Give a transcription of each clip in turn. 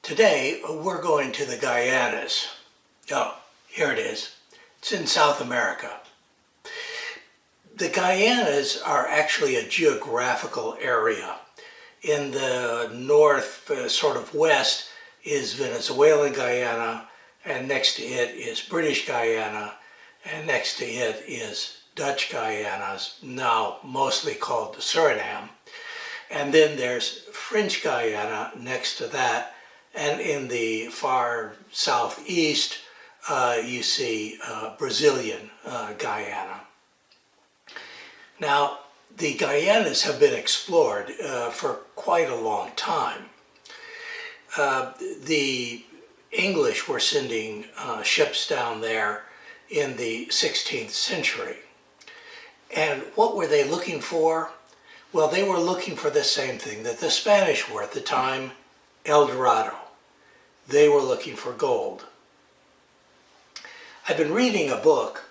Today, we're going to the Guianas. Oh, here it is. It's in South America. The Guianas are actually a geographical area. In the north, sort of west, is Venezuelan Guyana, and next to it is British Guyana, and next to it is Dutch Guyana, now mostly called Suriname. And then there's French Guiana next to that, and in the far southeast you see Brazilian Guyana. Now, the Guianas have been explored for quite a long time. The English were sending ships down there in the 16th century. And what were they looking for? Well, they were looking for the same thing that the Spanish were at the time, El Dorado. They were looking for gold. I've been reading a book.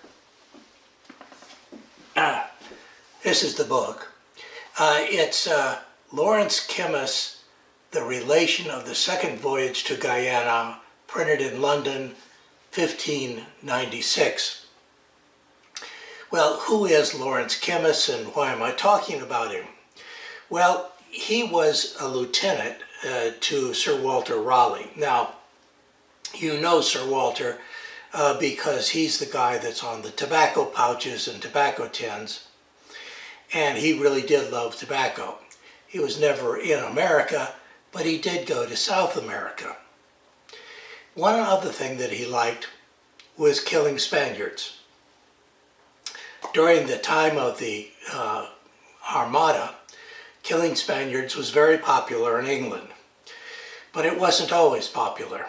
This is the book. It's Lawrence Kemmis, The Relation of the Second Voyage to Guyana, printed in London, 1596. Well, who is Lawrence Kemmis and why am I talking about him? Well, he was a lieutenant to Sir Walter Raleigh. Now, you know Sir Walter because he's the guy that's on the tobacco pouches and tobacco tins, and he really did love tobacco. He was never in America, but he did go to South America. One other thing that he liked was killing Spaniards. During the time of the Armada, killing Spaniards was very popular in England, but it wasn't always popular.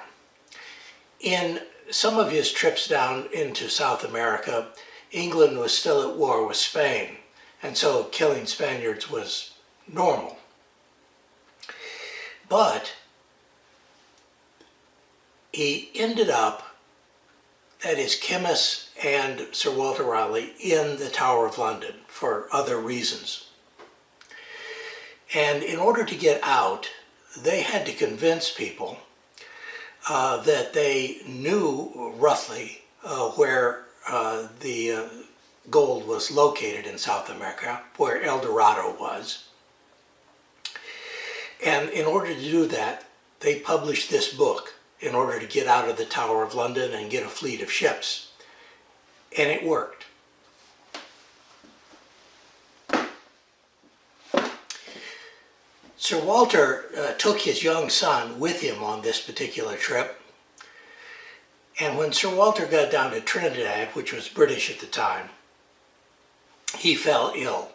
In some of his trips down into South America, England was still at war with Spain, and so killing Spaniards was normal. But he ended up, that is, Kemmis and Sir Walter Raleigh, in the Tower of London for other reasons. And in order to get out, they had to convince people that they knew roughly where the gold was located in South America, where El Dorado was. And in order to do that, they published this book in order to get out of the Tower of London and get a fleet of ships. And it worked. Sir Walter took his young son with him on this particular trip. And when Sir Walter got down to Trinidad, which was British at the time, he fell ill.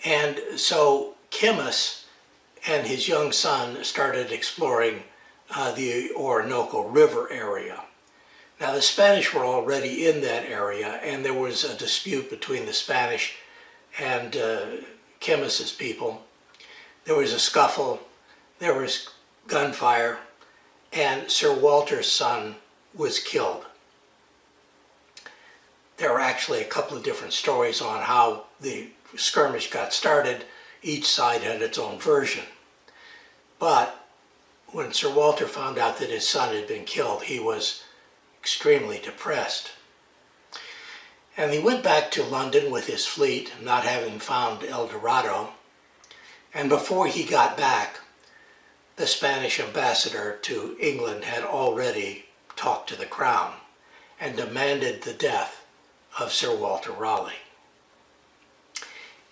And so Kemmis and his young son started exploring the Orinoco River area. Now the Spanish were already in that area, and there was a dispute between the Spanish and Kemmis's people. There was a scuffle, there was gunfire, and Sir Walter's son was killed. There are actually a couple of different stories on how the skirmish got started. Each side had its own version. But when Sir Walter found out that his son had been killed, he was extremely depressed. And he went back to London with his fleet, not having found El Dorado. And before he got back, the Spanish ambassador to England had already talked to the Crown and demanded the death of Sir Walter Raleigh.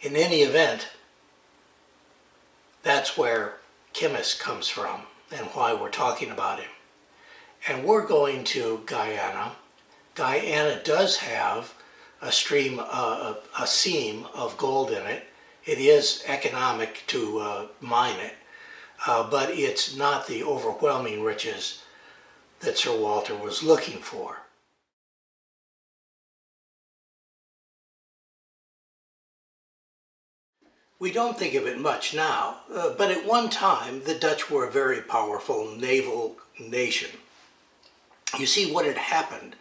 In any event, that's where Kemmis comes from and why we're talking about him. And we're going to Guyana. Guyana does have a seam of gold in it. It is economic to mine it, but it's not the overwhelming riches that Sir Walter was looking for. We don't think of it much now, but at one time the Dutch were a very powerful naval nation. You see, what had happened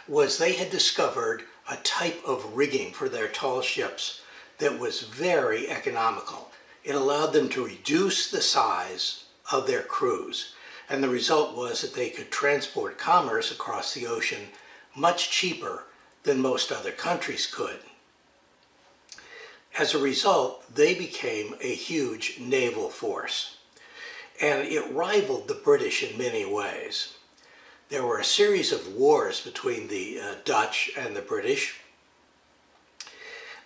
was they had discovered a type of rigging for their tall ships that was very economical. It allowed them to reduce the size of their crews, and the result was that they could transport commerce across the ocean much cheaper than most other countries could. As a result, they became a huge naval force, and it rivaled the British in many ways. There were a series of wars between the Dutch and the British.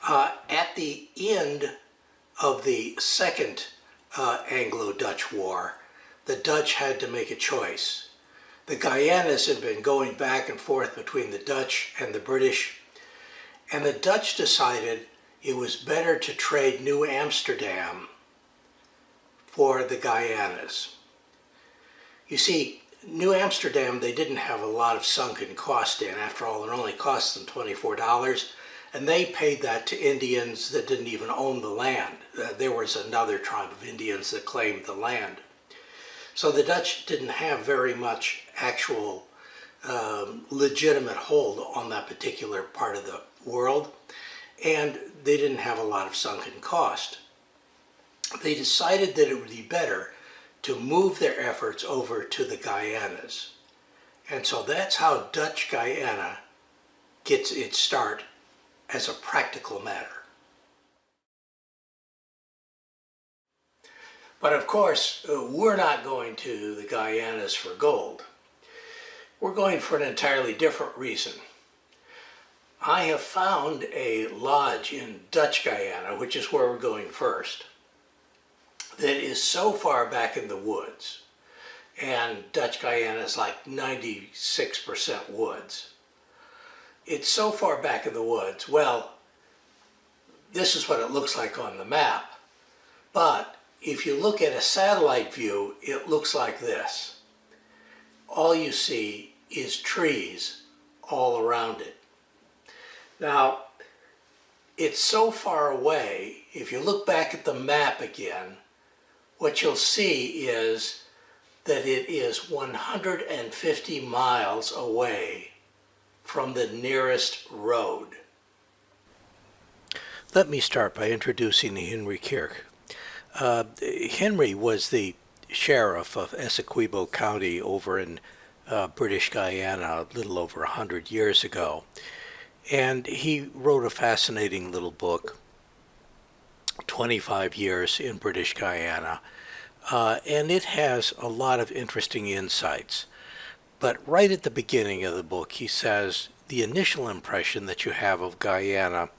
At the end of the Second Anglo-Dutch War, the Dutch had to make a choice. The Guyanas had been going back and forth between the Dutch and the British, and the Dutch decided it was better to trade New Amsterdam for the Guyanas. You see, New Amsterdam, they didn't have a lot of sunken cost in. After all, it only cost them $24, and they paid that to Indians that didn't even own the land. There was another tribe of Indians that claimed the land. So the Dutch didn't have very much actual legitimate hold on that particular part of the world, and they didn't have a lot of sunken cost. They decided that it would be better to move their efforts over to the Guyanas. And so that's how Dutch Guyana gets its start as a practical matter. But of course, we're not going to the Guyanas for gold. We're going for an entirely different reason. I have found a lodge in Dutch Guyana, which is where we're going first, that is so far back in the woods, and Dutch Guyana is like 96% woods. It's so far back in the woods. Well, this is what it looks like on the map, but if you look at a satellite view, it looks like this. all you see is trees all around it. Now, it's so far away, if you look back at the map again, what you'll see is that it is 150 miles away from the nearest road. Let me start by introducing Henri Charrière. Henri was the sheriff of Essequibo County over in British Guiana a little over 100 years ago. And he wrote a fascinating little book, 25 Years in British Guiana, and it has a lot of interesting insights. But right at the beginning of the book, he says the initial impression that you have of Guyana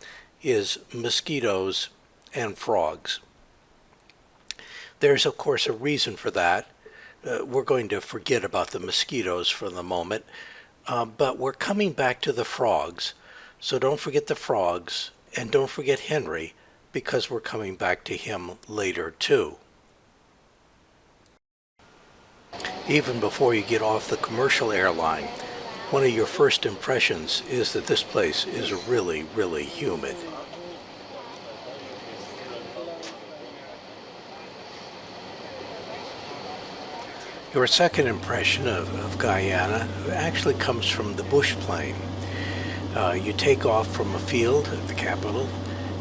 is mosquitoes and frogs. There's, of course, a reason for that. We're going to forget about the mosquitoes for the moment, but we're coming back to the frogs. So don't forget the frogs, and don't forget Henri, because we're coming back to him later too. Even before you get off the commercial airline, one of your first impressions is that this place is really, really humid. Your second impression of Guyana actually comes from the bush plane. You take off from a field at the capital,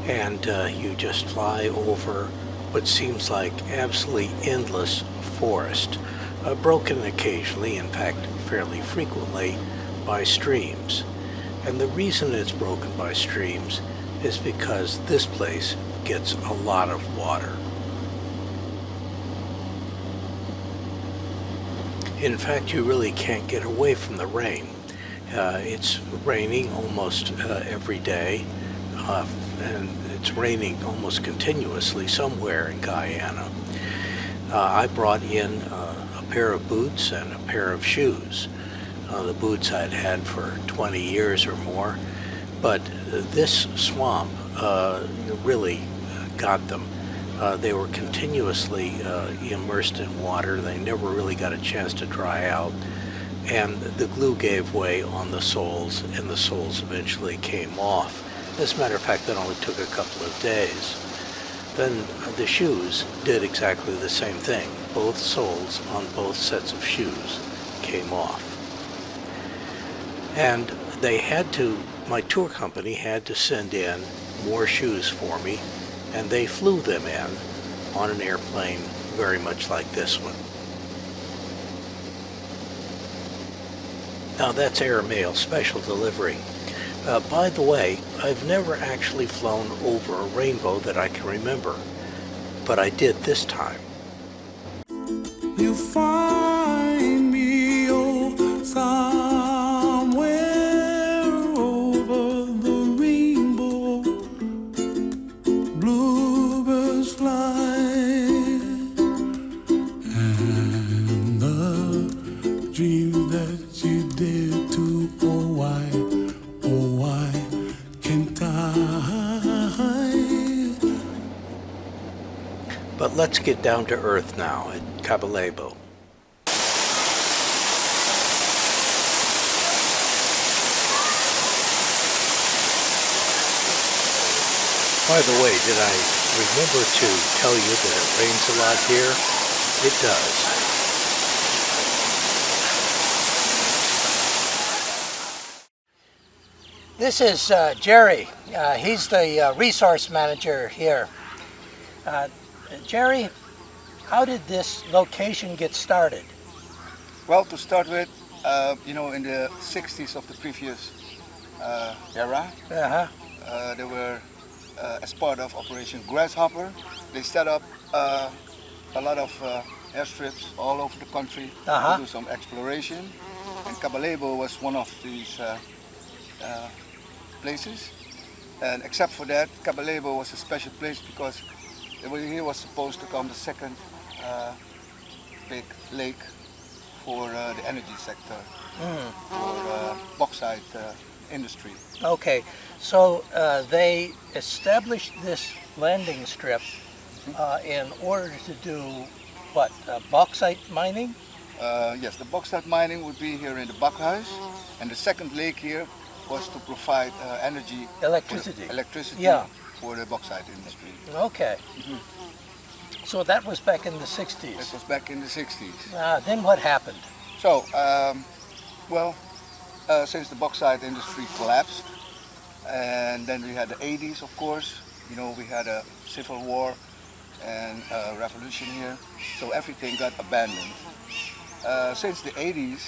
and you just fly over what seems like absolutely endless forest, broken occasionally, in fact fairly frequently, by streams. And the reason it's broken by streams is because this place gets a lot of water. In fact, you really can't get away from the rain. It's raining almost every day, and it's raining almost continuously somewhere in Guyana. I brought in a pair of boots and a pair of shoes. The boots I'd had for 20 years or more, but this swamp really got them. They were continuously immersed in water. They never really got a chance to dry out. And the glue gave way on the soles, and the soles eventually came off. As a matter of fact, that only took a couple of days. Then the shoes did exactly the same thing. Both soles on both sets of shoes came off. And they had to, my tour company had to send in more shoes for me, and they flew them in on an airplane very much like this one. Now that's airmail special delivery. By the way, I've never actually flown over a rainbow that I can remember, but I did this time. You find me somewhere over the rainbow, bluebirds fly, and the dream that you did to, oh why can't I? But let's get down to earth now at Caballebo. By the way, did I remember to tell you that it rains a lot here? It does. This is Jerry. He's the resource manager here. Jerry, how did this location get started? Well, to start with, in the 60s of the previous era, they were, as part of Operation Grasshopper, they set up a lot of airstrips all over the country to do some exploration. And Caballebo was one of these places. And except for that, Caballebo was a special place because here was supposed to come the second big lake for the energy sector, for bauxite industry. Okay, so they established this landing strip in order to do what, bauxite mining? Yes, the bauxite mining would be here in the Bakhuis, and the second lake here was to provide energy, Electricity. electricity Yeah. for the bauxite industry. Okay. So that was back in the 60s. This was back in the 60s. Then what happened? So, since the bauxite industry collapsed, and then we had the 80s, of course, we had a civil war and a revolution here, so everything got abandoned. Since the 80s,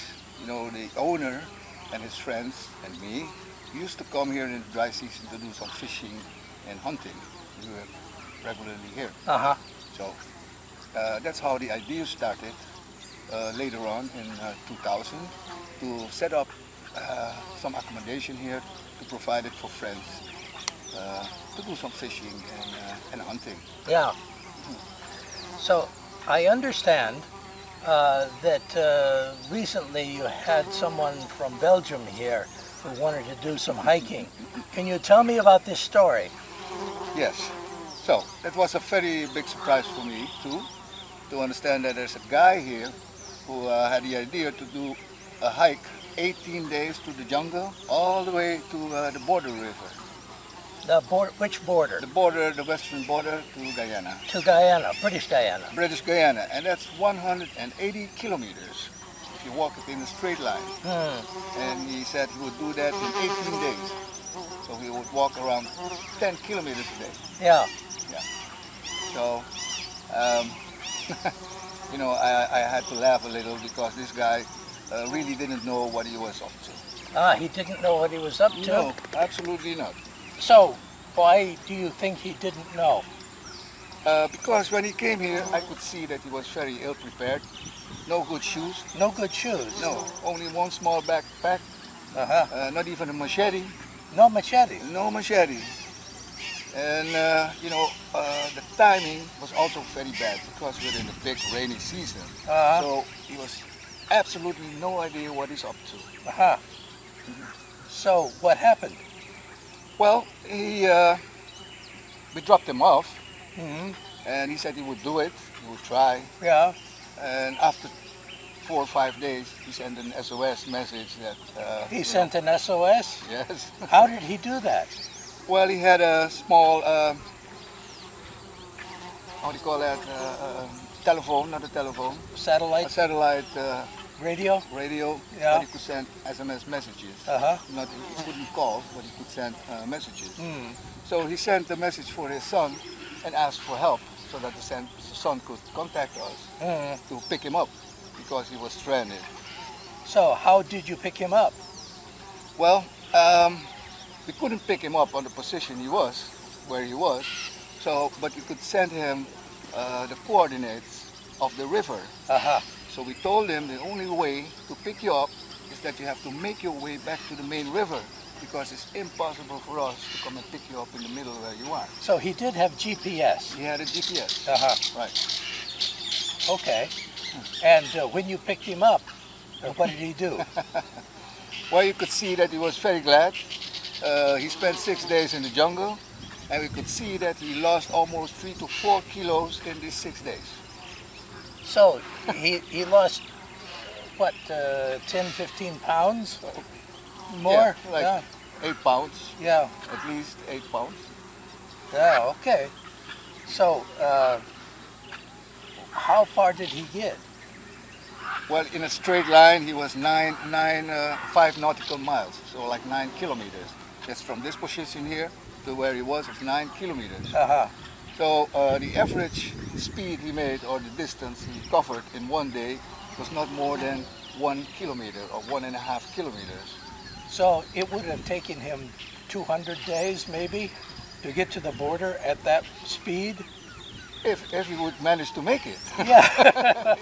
the owner and his friends and me used to come here in the dry season to do some fishing and hunting. We were regularly here. Uh-huh. So that's how the idea started later on in 2000 to set up some accommodation here to provide it for friends to do some fishing and hunting. Yeah. So I understand that recently you had someone from Belgium here who wanted to do some hiking. Can you tell me about this story? Yes. So that was a very big surprise for me too, to understand that there's a guy here who had the idea to do a hike 18 days through the jungle all the way to the border river. Which border? The western border to Guyana. To Guyana, British Guyana. British Guyana, and that's 180 kilometers if you walk it in a straight line. And he said he would do that in 18 days. So he would walk around 10 kilometers a day. Yeah. Yeah. So, I had to laugh a little because this guy really didn't know what he was up to. He didn't know what he was up to? No, absolutely not. So, why do you think he didn't know? Because when he came here, I could see that he was very ill prepared. No good shoes. No good shoes? No, only one small backpack. Not even a machete. No machete? No machete. And, the timing was also very bad because we're in the big rainy season. So he was absolutely no idea what he's up to. So what happened? Well, we dropped him off, and he said he would do it, he would try. Yeah. And after 4 or 5 days, he sent an SOS message that... He sent an SOS? Yes. How did he do that? Well, he had a small, how do you call that, telephone, not a telephone. Satellite? A satellite radio? Radio, Yeah. that he could send SMS messages. Not, he couldn't call, but he could send messages. So he sent a message for his son and asked for help so that the son could contact us to pick him up because he was stranded. So how did you pick him up? Well, we couldn't pick him up on the position he was, where he was, but we could send him the coordinates of the river. So we told him the only way to pick you up is that you have to make your way back to the main river because it's impossible for us to come and pick you up in the middle where you are. So he did have GPS? He had a GPS. Uh-huh. Right. Okay. And when you picked him up, what did he do? Well, you could see that he was very glad. He spent 6 days in the jungle, and we could see that he lost almost 3 to 4 kilos in these 6 days. So he lost, what, 10, 15 pounds? More? Yeah, like 8 pounds. Yeah. At least 8 pounds. Yeah, okay. So, how far did he get? Well, in a straight line, he was 5 nautical miles, so like 9 kilometers. That's from this position here to where he was 9 kilometers. So the average speed he made, or the distance he covered in one day, was not more than 1 kilometer or 1.5 kilometers. So it would have taken him 200 days maybe to get to the border at that speed? If he would manage to make it. Yeah.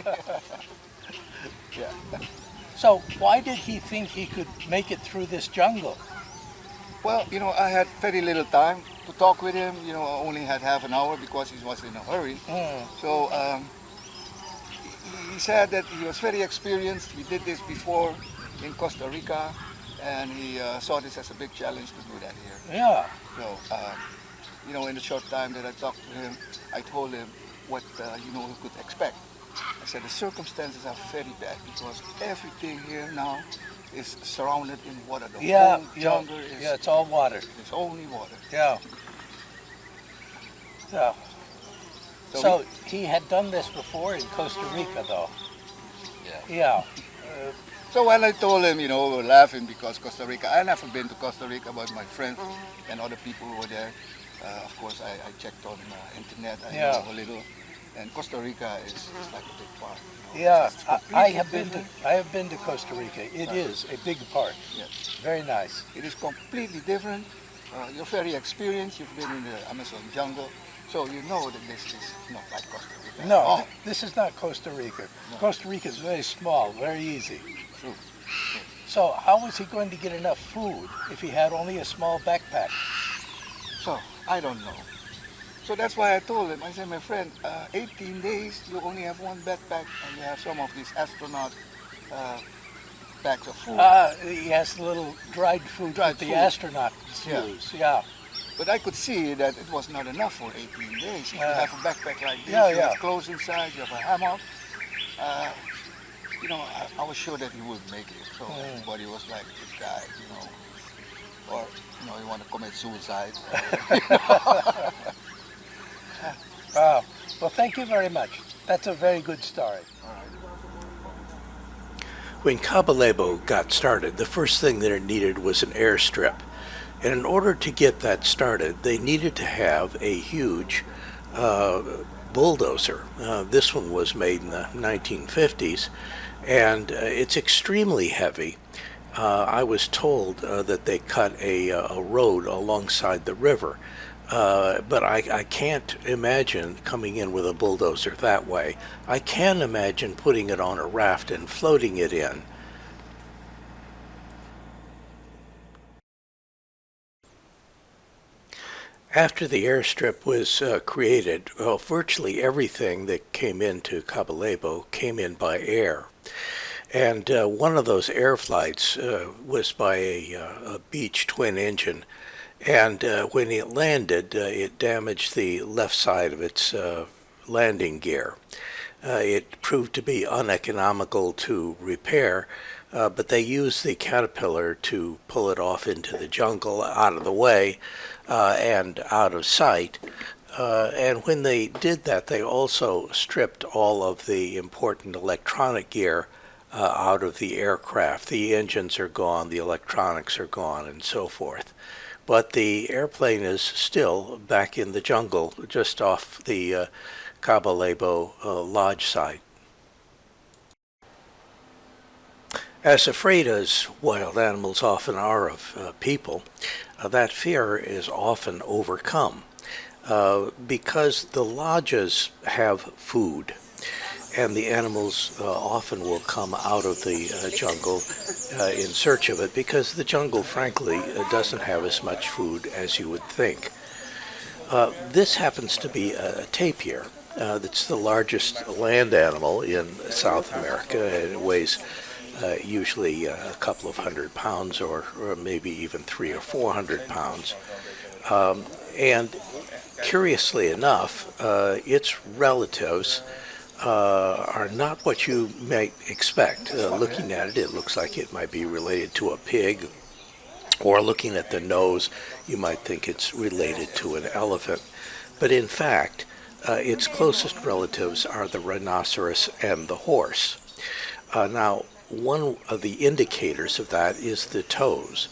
Yeah. So why did he think he could make it through this jungle? Well, I had very little time to talk with him. I only had half an hour because he was in a hurry. So he said that he was very experienced. He did this before in Costa Rica, and he saw this as a big challenge to do that here. Yeah. So, in the short time that I talked to him, I told him what he could expect. I said the circumstances are very bad because everything here now is surrounded in water. The whole jungle is. Yeah, it's all water. It's only water. Yeah. Yeah. So he had done this before in Costa Rica, though. Yeah. Yeah. So when I told him, we were laughing because Costa Rica, I never been to Costa Rica, but my friends and other people who were there. Of course, I checked on the internet. I know a little, and Costa Rica is like a big park. Yeah, I have been to Costa Rica. It is a big park. Yeah. Very nice. It is completely different. You're very experienced. You've been in the Amazon jungle, so you know that this is not like Costa Rica. No, this is not Costa Rica. No. Costa Rica is very small, very easy. True. So how was he going to get enough food if he had only a small backpack? So I don't know. So that's why I told him, I said, my friend, 18 days, you only have one backpack and you have some of these astronaut bags of food. He has little dried food that the astronauts use, yeah. But I could see that it was not enough for 18 days. If you have a backpack like this, you have clothes inside, you have a hammock. I was sure that he would make it. So everybody was like, this guy, or, you want to commit suicide. Wow. Well, thank you very much. That's a very good story. When Caballebo got started, the first thing that it needed was an airstrip. And in order to get that started, they needed to have a huge bulldozer. This one was made in the 1950s, and it's extremely heavy. I was told that they cut a road alongside the river. But I can't imagine coming in with a bulldozer that way. I can imagine putting it on a raft and floating it in. After the airstrip was created, virtually everything that came into Caballebo came in by air. And one of those air flights was by a Beech twin engine. And when it landed, it damaged the left side of its landing gear. It proved to be uneconomical to repair, but they used the caterpillar to pull it off into the jungle, out of the way, and out of sight. And when they did that, they also stripped all of the important electronic gear out of the aircraft. The engines are gone, the electronics are gone, and so forth. But the airplane is still back in the jungle, just off the Caballebo Lodge site. As afraid as wild animals often are of people, that fear is often overcome because the lodges have food. And the animals often will come out of the jungle in search of it because the jungle, frankly, doesn't have as much food as you would think. This happens to be a tapir. That's the largest land animal in South America, and it weighs usually a couple of 100 pounds or maybe even 300 or 400 pounds. And curiously enough, its relatives are not what you might expect. Looking at it, it looks like it might be related to a pig, or looking at the nose, you might think it's related to an elephant. But in fact, its closest relatives are the rhinoceros and the horse. Now, one of the indicators of that is the toes.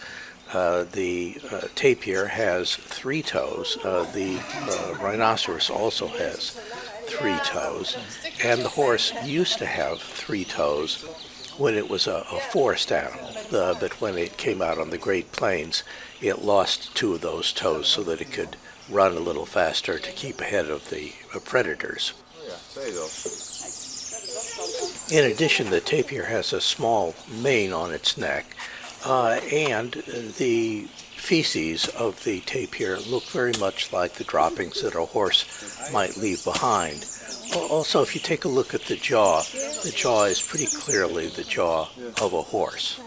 The tapir has 3 toes. The rhinoceros also has 3 toes, and the horse used to have 3 toes when it was a forest animal, but when it came out on the Great Plains, it lost 2 of those toes so that it could run a little faster to keep ahead of the predators. In addition, the tapir has a small mane on its neck, and the feces of the tapir look very much like the droppings that a horse might leave behind. Also, if you take a look at the jaw is pretty clearly the jaw of a horse.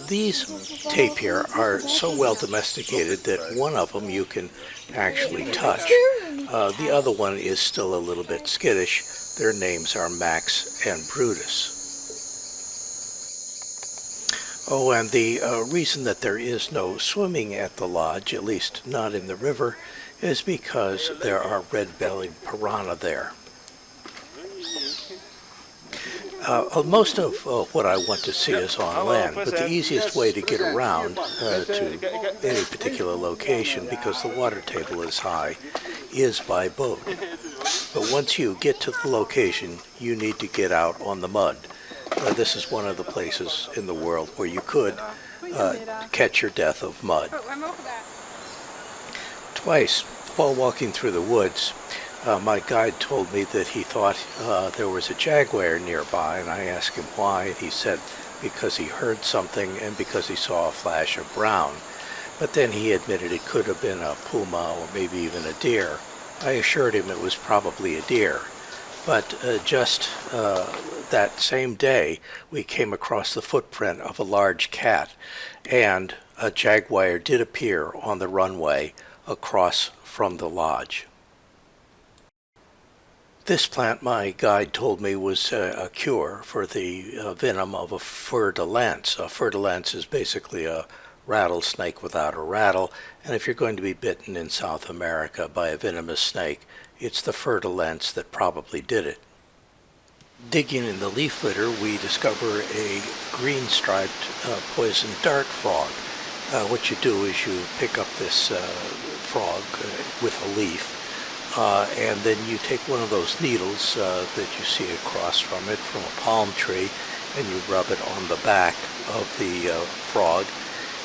These tapir are so well domesticated that one of them you can actually touch. The other one is still a little bit skittish, Their names are Max and Brutus. Oh, and the reason that there is no swimming at the lodge, at least not in the river, is because there are red-bellied piranha there. Most of what I want to see is on land, but the easiest way to get around to any particular location, because the water table is high, is by boat. But once you get to the location, you need to get out on the mud. This is one of the places in the world where you could catch your death of mud. Twice, while walking through the woods, my guide told me that he thought there was a jaguar nearby, and I asked him why, and he said because he heard something and because he saw a flash of brown. But then he admitted it could have been a puma or maybe even a deer. I assured him it was probably a deer. But just that same day, we came across the footprint of a large cat, and a jaguar did appear on the runway across from the lodge. This plant, my guide told me, was a cure for the venom of a fer-de-lance. A fer-de-lance is basically a rattlesnake without a rattle, and if you're going to be bitten in South America by a venomous snake, it's the fer-de-lance that probably did it. Digging in the leaf litter, we discover a green-striped poison dart frog. What you do is you pick up this frog with a leaf, and then you take one of those needles that you see across from it, from a palm tree, and you rub it on the back of the frog,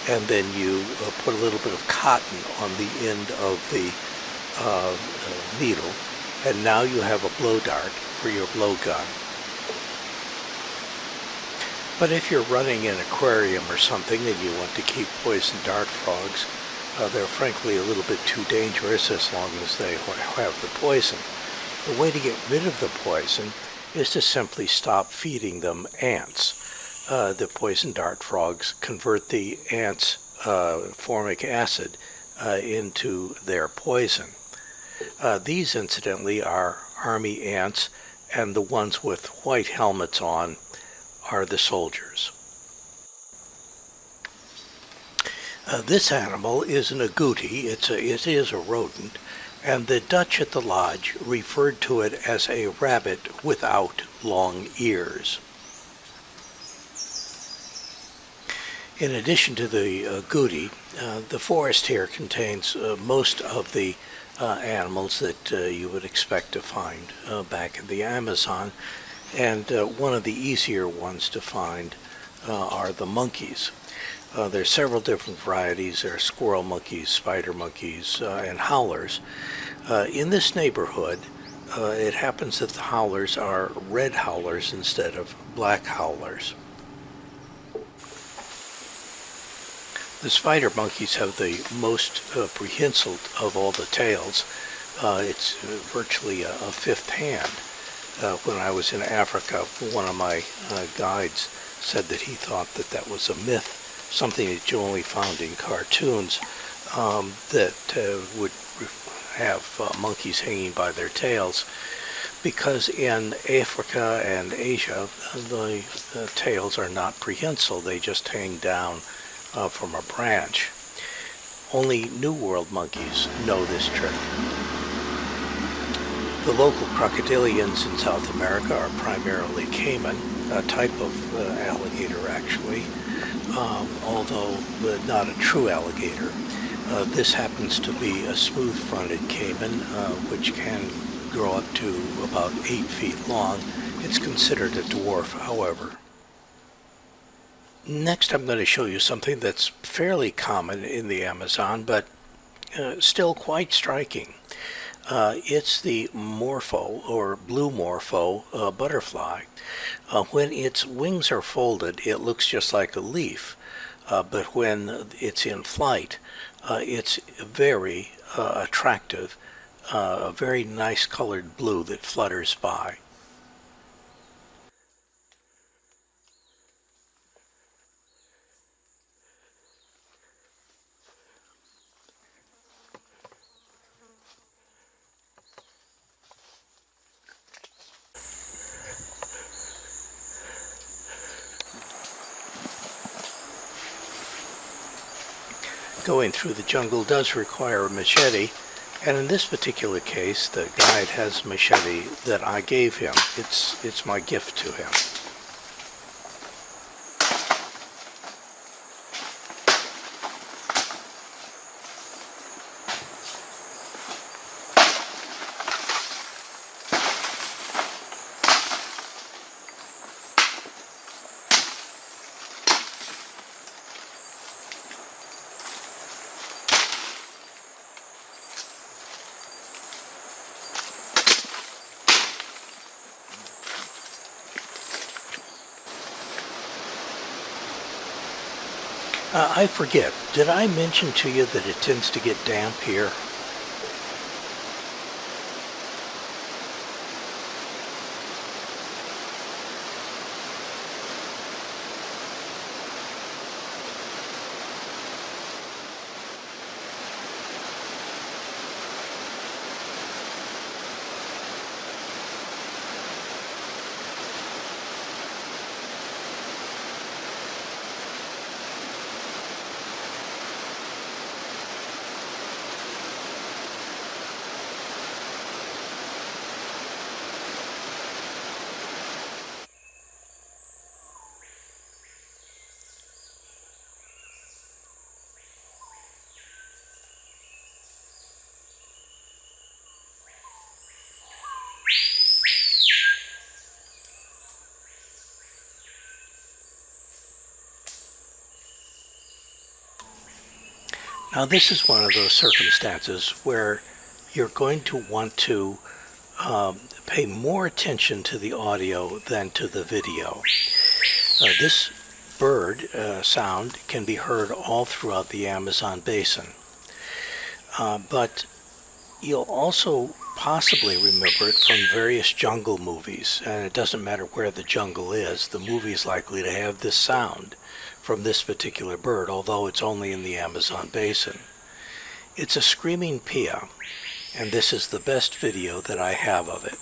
and then you put a little bit of cotton on the end of the needle, and now you have a blow dart for your blowgun. But if you're running an aquarium or something and you want to keep poison dart frogs, they're frankly a little bit too dangerous as long as they have the poison. The way to get rid of the poison is to simply stop feeding them ants. The poison dart frogs convert the ants' formic acid into their poison. These, incidentally, are army ants, and the ones with white helmets on are the soldiers. This animal is an agouti. It is a rodent, and the Dutch at the lodge referred to it as a rabbit without long ears. In addition to the agouti, the forest here contains most of the animals that you would expect to find back in the Amazon, and one of the easier ones to find are the monkeys. There's several different varieties. There are squirrel monkeys, spider monkeys, and howlers. In this neighborhood, it happens that the howlers are red howlers instead of black howlers. The spider monkeys have the most prehensile of all the tails. It's virtually a fifth hand. When I was in Africa, one of my guides said that he thought that that was a myth, something that you only found in cartoons, that would have monkeys hanging by their tails, because in Africa and Asia, the tails are not prehensile. They just hang down from a branch. Only New World monkeys know this trick. The local crocodilians in South America are primarily caiman, a type of alligator actually, although not a true alligator. This happens to be a smooth-fronted caiman, which can grow up to about 8 feet long. It's considered a dwarf, however. Next, I'm going to show you something that's fairly common in the Amazon, but still quite striking. It's the morpho, or blue morpho, butterfly. When its wings are folded, it looks just like a leaf, but when it's in flight, it's very attractive, a very nice colored blue that flutters by. Going through the jungle does require a machete, and in this particular case, the guide has a machete that I gave him. It's my gift to him. I forget, did I mention to you that it tends to get damp here? Now this is one of those circumstances where you're going to want to pay more attention to the audio than to the video. This bird sound can be heard all throughout the Amazon basin, but you'll also possibly remember it from various jungle movies, and it doesn't matter where the jungle is, the movie is likely to have this sound from this particular bird, although it's only in the Amazon basin. It's a screaming pia, and this is the best video that I have of it.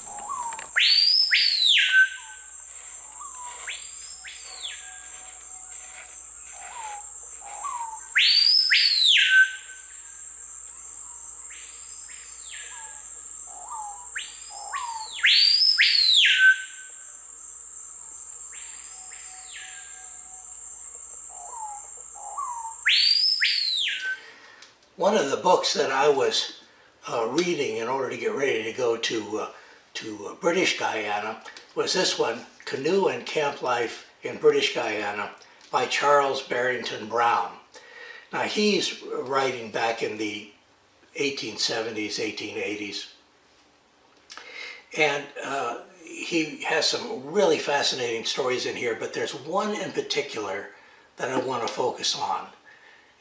One of the books that I was reading in order to get ready to go to British Guiana was this one, Canoe and Camp Life in British Guiana by Charles Barrington Brown. Now he's writing back in the 1870s, 1880s, and he has some really fascinating stories in here, but there's one in particular that I want to focus on.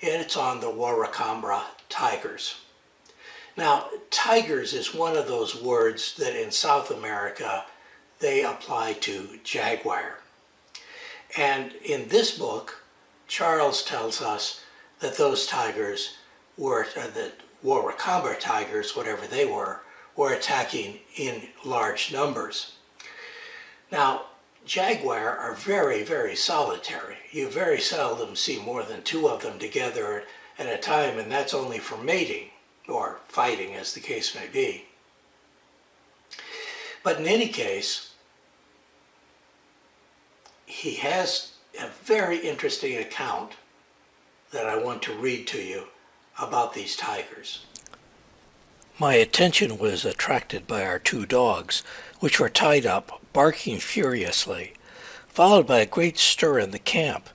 And it's on the Waracaba Tigers. Now, tigers is one of those words that in South America, they apply to jaguar. And in this book, Charles tells us that those tigers were, the Waracaba Tigers, whatever they were attacking in large numbers. Now, jaguar are very, very solitary. You very seldom see more than two of them together at a time, and that's only for mating or fighting, as the case may be. But in any case, he has a very interesting account that I want to read to you about these tigers. My attention was attracted by our two dogs, which were tied up, barking furiously, followed by a great stir in the camp.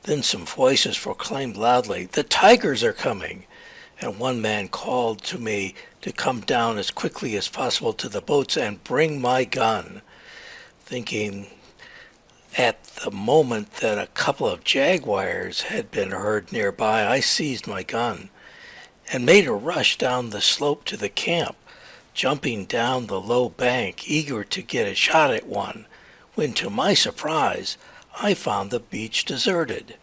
Then some voices proclaimed loudly, "The tigers are coming!" And one man called to me to come down as quickly as possible to the boats and bring my gun, thinking at the moment that a couple of jaguars had been heard nearby. I seized my gun and made a rush down the slope to the camp, jumping down the low bank, eager to get a shot at one, when to my surprise I found the beach deserted,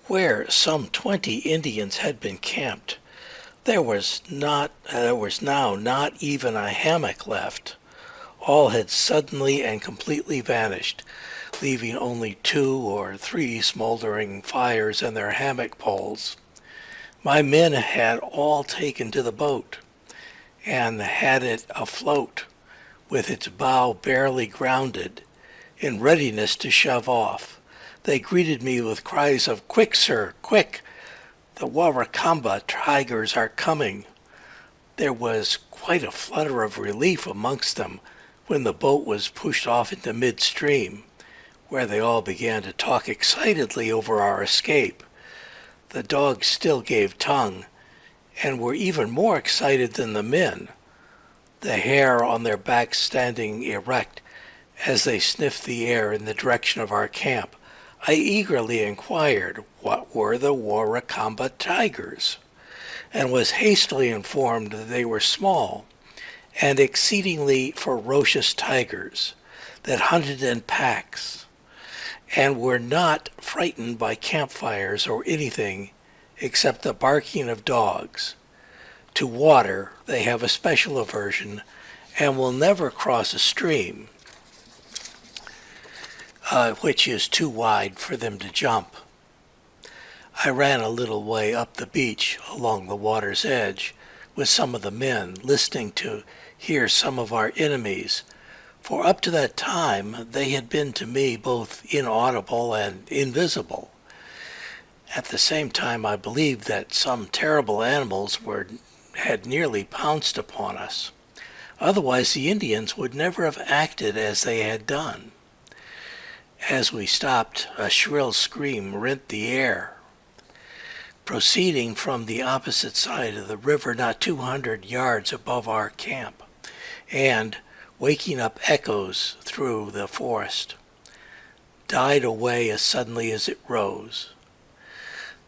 where some 20 Indians had been camped. There was now not even a hammock left. All had suddenly and completely vanished, leaving only 2 or 3 smoldering fires and their hammock poles. My men had all taken to the boat and had it afloat with its bow barely grounded in readiness to shove off. They greeted me with cries of, "Quick, sir, quick! The Waracaba Tigers are coming." There was quite a flutter of relief amongst them when the boat was pushed off into midstream, where they all began to talk excitedly over our escape. The dogs still gave tongue, and were even more excited than the men, the hair on their backs standing erect as they sniffed the air in the direction of our camp. I eagerly inquired what were the Waracaba Tigers, and was hastily informed that they were small and exceedingly ferocious tigers that hunted in packs and were not frightened by campfires or anything except the barking of dogs. To water they have a special aversion and will never cross a stream which is too wide for them to jump. I ran a little way up the beach along the water's edge with some of the men, listening to hear some of our enemies, for up to that time they had been to me both inaudible and invisible. At the same time I believed that some terrible animals had nearly pounced upon us. Otherwise the Indians would never have acted as they had done. As we stopped, a shrill scream rent the air, proceeding from the opposite side of the river not 200 yards above our camp, and, waking up echoes through the forest, died away as suddenly as it rose.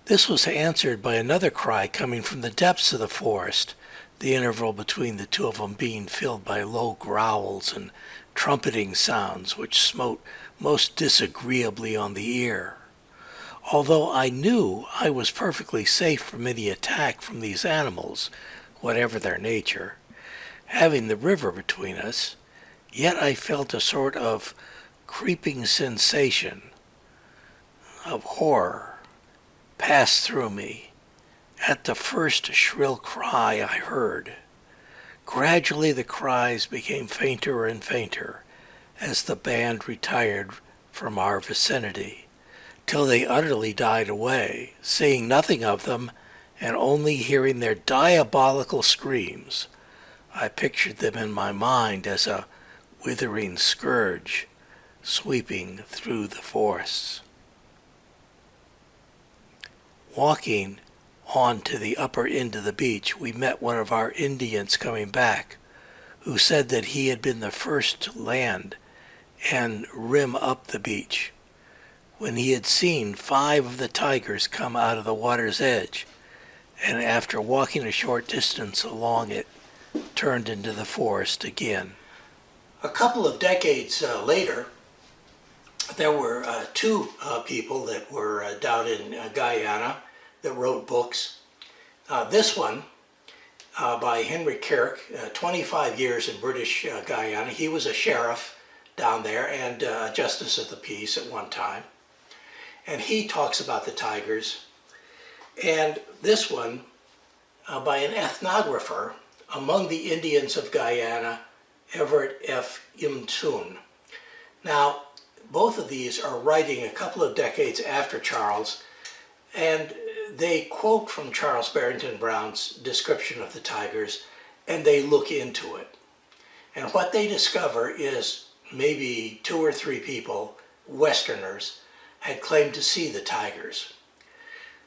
This was answered by another cry coming from the depths of the forest, the interval between the two of them being filled by low growls and trumpeting sounds which smote most disagreeably on the ear. Although I knew I was perfectly safe from any attack from these animals, whatever their nature, having the river between us, yet I felt a sort of creeping sensation of horror pass through me at the first shrill cry I heard. Gradually the cries became fainter and fainter as the band retired from our vicinity, till they utterly died away, seeing nothing of them and only hearing their diabolical screams. I pictured them in my mind as a withering scourge sweeping through the forests. Walking on to the upper end of the beach, we met one of our Indians coming back, who said that he had been the first to land and rim up the beach, when he had seen 5 of the tigers come out of the water's edge, and after walking a short distance along it, turned into the forest again. A couple of decades later, there were 2 people that were down in Guyana that wrote books. This one by Henri Charrière, 25 years in British Guyana. He was a sheriff down there and a justice of the peace at one time. And he talks about the tigers. And this one by an ethnographer among the Indians of Guyana, Everett F. Imtoon. Now, both of these are writing a couple of decades after Charles, and they quote from Charles Barrington Brown's description of the tigers, and they look into it. And what they discover is maybe 2 or 3 people, Westerners, had claimed to see the tigers.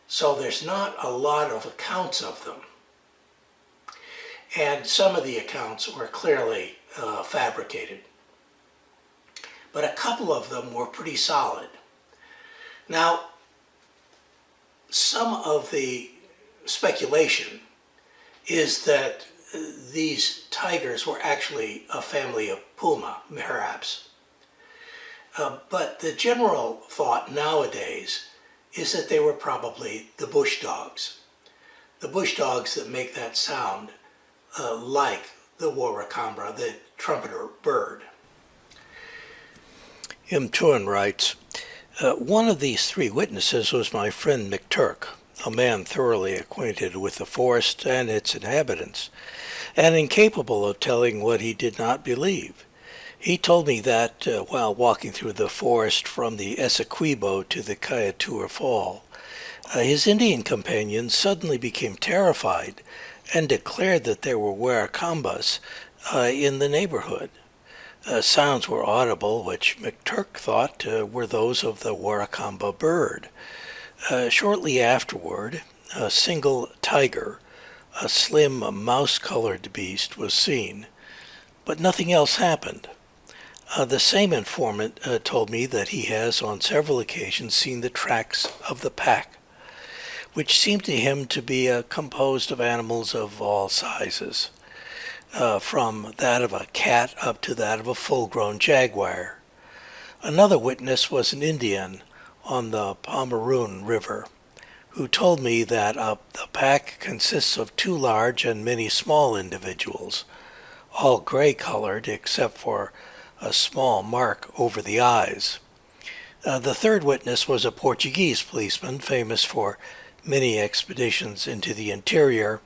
So there's not a lot of accounts of them. And some of the accounts were clearly fabricated. But a couple of them were pretty solid. Now, some of the speculation is that these tigers were actually a family of puma, perhaps. But the general thought nowadays is that they were probably the bush dogs. The bush dogs that make that sound like the Waracaba, the trumpeter bird. Imtoon writes, one of these 3 witnesses was my friend McTurk, a man thoroughly acquainted with the forest and its inhabitants, and incapable of telling what he did not believe. He told me that while walking through the forest from the Essequibo to the Kayatura Fall, his Indian companions suddenly became terrified and declared that there were Waracambas in the neighborhood. Sounds were audible which McTurk thought were those of the Waracamba bird. Shortly afterward, a single tiger, a slim mouse-colored beast, was seen, but nothing else happened. The same informant told me that he has on several occasions seen the tracks of the pack, which seemed to him to be composed of animals of all sizes, from that of a cat up to that of a full-grown jaguar. Another witness was an Indian on the Pomeroon River, who told me that the pack consists of 2 large and many small individuals, all gray-colored except for a small mark over the eyes. The third witness was a Portuguese policeman famous for many expeditions into the interior,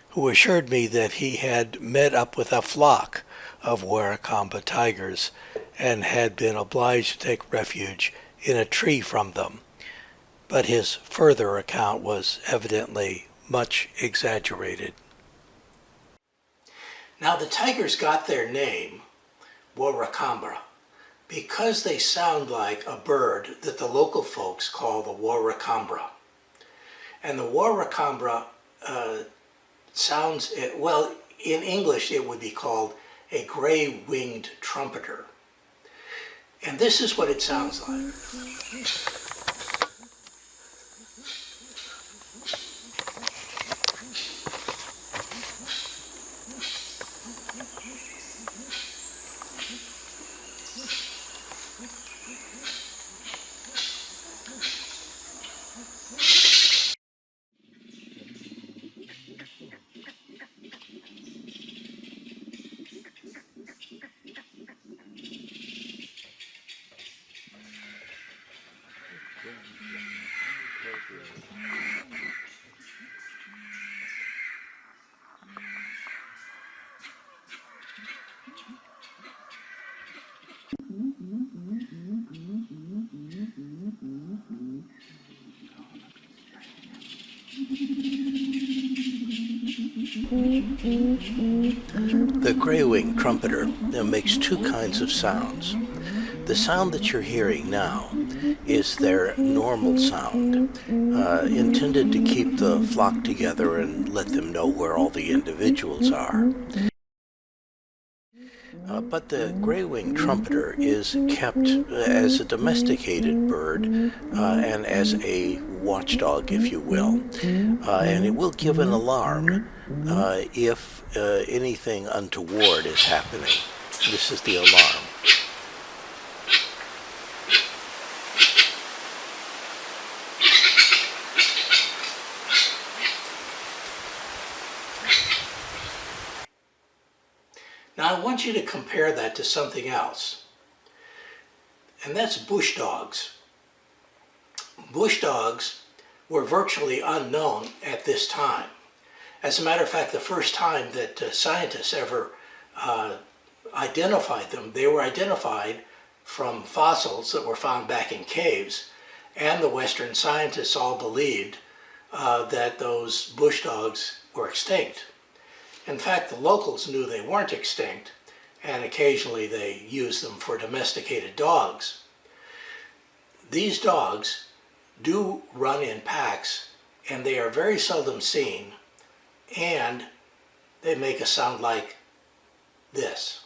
who assured me that he had met up with a flock of Waracaba tigers and had been obliged to take refuge in a tree from them. But his further account was evidently much exaggerated. Now the tigers got their name, Waracamba, because they sound like a bird that the local folks call the Waracambra. And the Waracambra sounds, well, in English it would be called a gray-winged trumpeter. And this is what it sounds like. The gray-winged trumpeter makes 2 kinds of sounds. The sound that you're hearing now is their normal sound, intended to keep the flock together and let them know where all the individuals are. But the gray-winged trumpeter is kept as a domesticated bird and as a watchdog, if you will. And it will give an alarm if anything untoward is happening. This is the alarm. Now I want you to compare that to something else, and that's bush dogs. Bush dogs were virtually unknown at this time. As a matter of fact, the first time that scientists ever identified them, they were identified from fossils that were found back in caves, and the Western scientists all believed that those bush dogs were extinct. In fact, the locals knew they weren't extinct, and occasionally they used them for domesticated dogs. These dogs do run in packs, and they are very seldom seen, and they make a sound like this.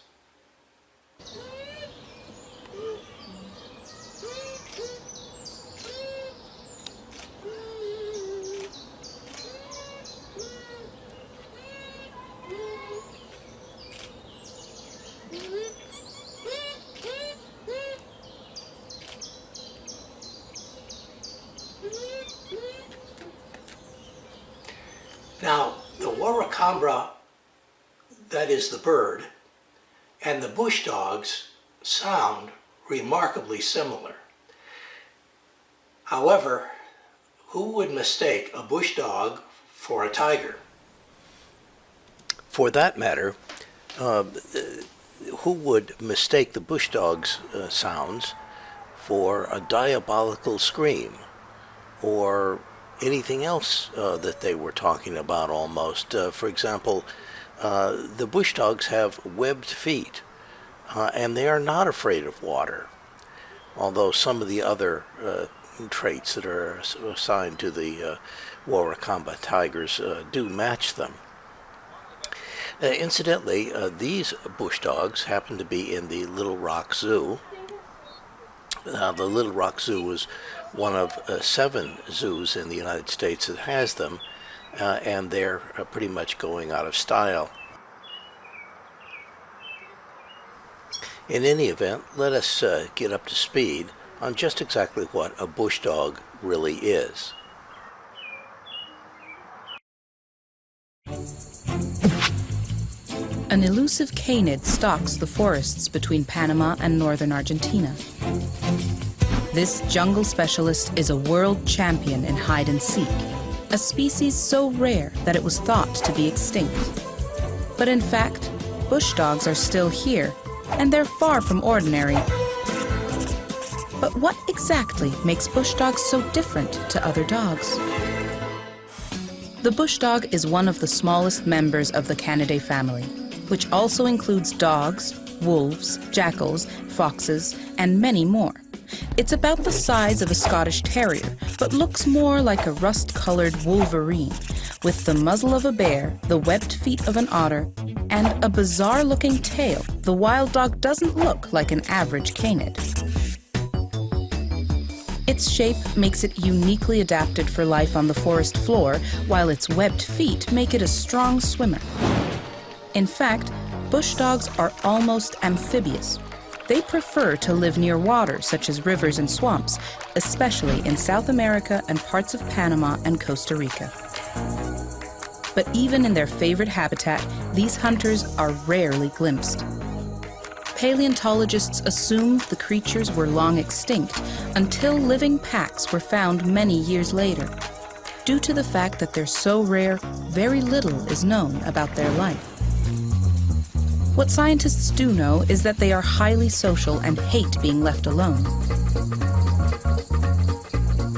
Now, the Waracambra, that is the bird, and the bush dogs sound remarkably similar. However, who would mistake a bush dog for a tiger? For that matter, who would mistake the bush dog's sounds for a diabolical scream or anything else that they were talking about almost? For example, the bush dogs have webbed feet, and they are not afraid of water, although some of the other traits that are assigned to the Waracaba Tigers do match them. Incidentally, these bush dogs happen to be in the Little Rock Zoo. The Little Rock Zoo is one of 7 zoos in the United States that has them, and they're pretty much going out of style. In any event, let us get up to speed on just exactly what a bush dog really is. An elusive canid stalks the forests between Panama and northern Argentina. This jungle specialist is a world champion in hide and seek, a species so rare that it was thought to be extinct. But in fact, bush dogs are still here, and they're far from ordinary. But what exactly makes bush dogs so different to other dogs? The bush dog is one of the smallest members of the Canidae family, which also includes dogs, wolves, jackals, foxes, and many more. It's about the size of a Scottish terrier, but looks more like a rust-colored wolverine, with the muzzle of a bear, the webbed feet of an otter, and a bizarre-looking tail. The wild dog doesn't look like an average canid. Its shape makes it uniquely adapted for life on the forest floor, while its webbed feet make it a strong swimmer. In fact, bush dogs are almost amphibious. They prefer to live near water, such as rivers and swamps, especially in South America and parts of Panama and Costa Rica. But even in their favorite habitat, these hunters are rarely glimpsed. Paleontologists assumed the creatures were long extinct until living packs were found many years later. Due to the fact that they're so rare, very little is known about their life. What scientists do know is that they are highly social and hate being left alone.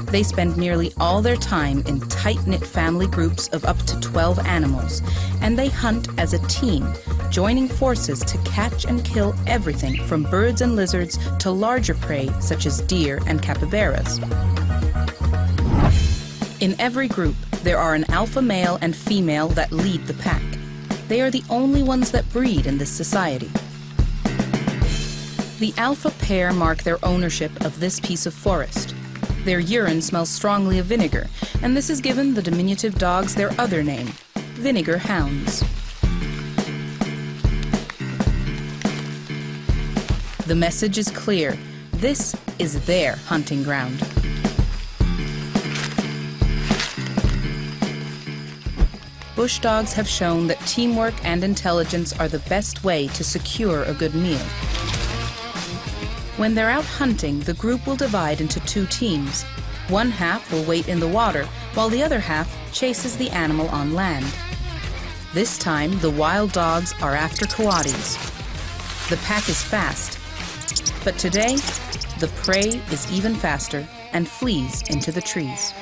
They spend nearly all their time in tight-knit family groups of up to 12 animals, and they hunt as a team, joining forces to catch and kill everything from birds and lizards to larger prey such as deer and capybaras. In every group, there are an alpha male and female that lead the pack. They are the only ones that breed in this society. The alpha pair mark their ownership of this piece of forest. Their urine smells strongly of vinegar, and this has given the diminutive dogs their other name, vinegar hounds. The message is clear. This is their hunting ground. Bush dogs have shown that teamwork and intelligence are the best way to secure a good meal. When they're out hunting, the group will divide into 2 teams. One half will wait in the water, while the other half chases the animal on land. This time, the wild dogs are after coatis. The pack is fast, but today, the prey is even faster and flees into the trees.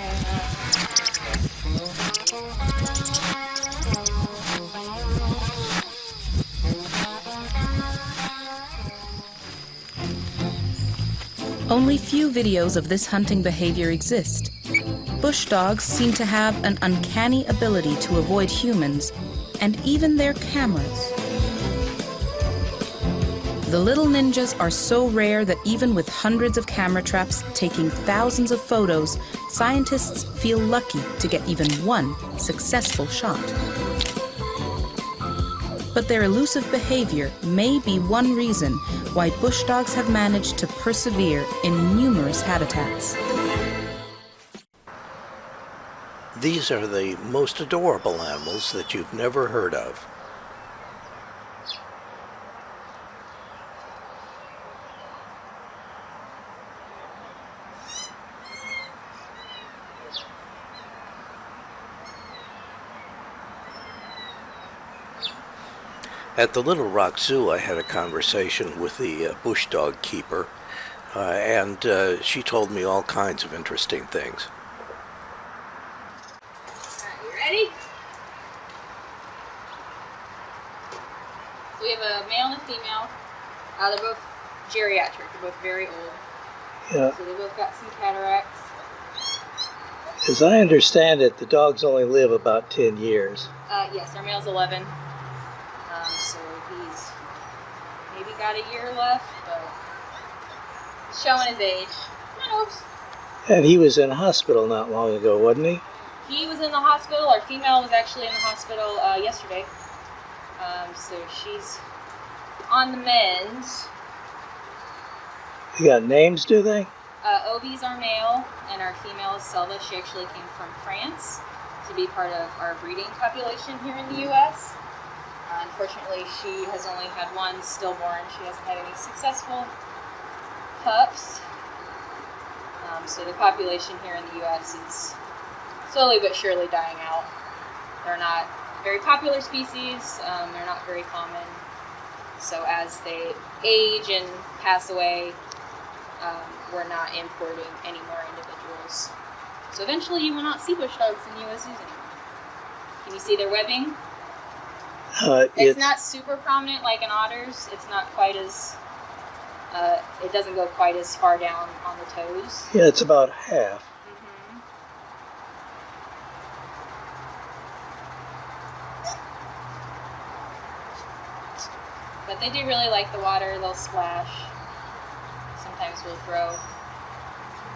Only few videos of this hunting behavior exist. Bush dogs seem to have an uncanny ability to avoid humans and even their cameras. The little ninjas are so rare that even with hundreds of camera traps taking thousands of photos, scientists feel lucky to get even one successful shot. But their elusive behavior may be one reason why bush dogs have managed to persevere in numerous habitats. These are the most adorable animals that you've never heard of. At the Little Rock Zoo, I had a conversation with the bush dog keeper, and she told me all kinds of interesting things. You ready? So we have a male and a female. They're both geriatric. They're both very old. Yeah. So they both got some cataracts. As I understand it, the dogs only live about 10 years. Yes, our male's 11. So he's maybe got a year left, but he's showing his age. Come on, Oops. And he was in hospital not long ago, wasn't he? He was in the hospital. Our female was actually in the hospital yesterday. So she's on the mend. They got names, do they? Obi's our male, and our female is Selva. She actually came from France to be part of our breeding population here in the U.S. Unfortunately, she has only had one stillborn. She hasn't had any successful pups. So the population here in the U.S. is slowly but surely dying out. They're not very popular species. They're not very common. So as they age and pass away, we're not importing any more individuals. So eventually you will not see bush dogs in U.S. zoos anymore. Can you see their webbing? It's not super prominent like in otters. It's not quite as, it doesn't go quite as far down on the toes. Yeah, it's about half. Mm-hmm. But they do really like the water. They'll splash. Sometimes we'll throw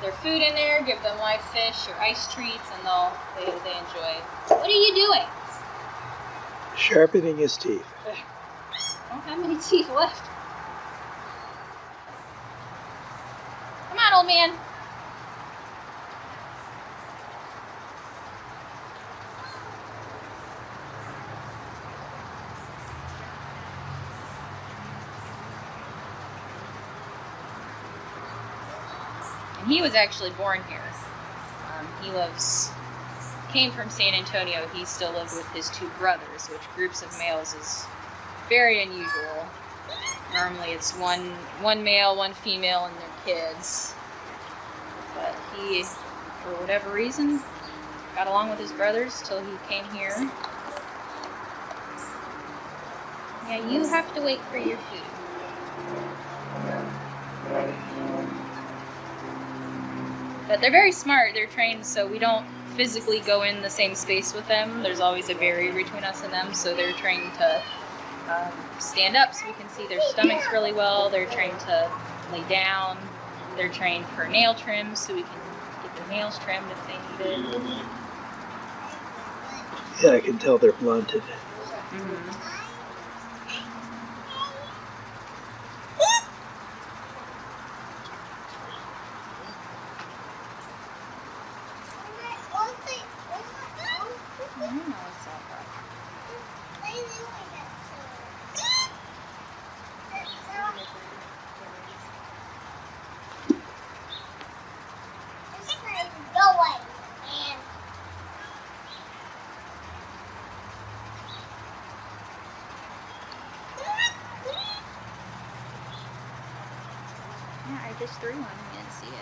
their food in there, give them live fish or ice treats, and they enjoy. What are you doing? Sharpening his teeth. I don't have many teeth left. Come on, old man. And he was actually born here. Came from San Antonio. He still lived with his two brothers, which groups of males is very unusual. Normally it's one male, one female, and their kids. But he, for whatever reason, got along with his brothers till he came here. Yeah, you have to wait for your food. But they're very smart. They're trained so we don't physically go in the same space with them. There's always a barrier between us and them, so they're trained to stand up so we can see their stomachs really well. They're trained to lay down. They're trained for nail trim so we can get their nails trimmed if they need it. Yeah, I can tell they're blunted. Mm-hmm. I just threw one. You didn't see it.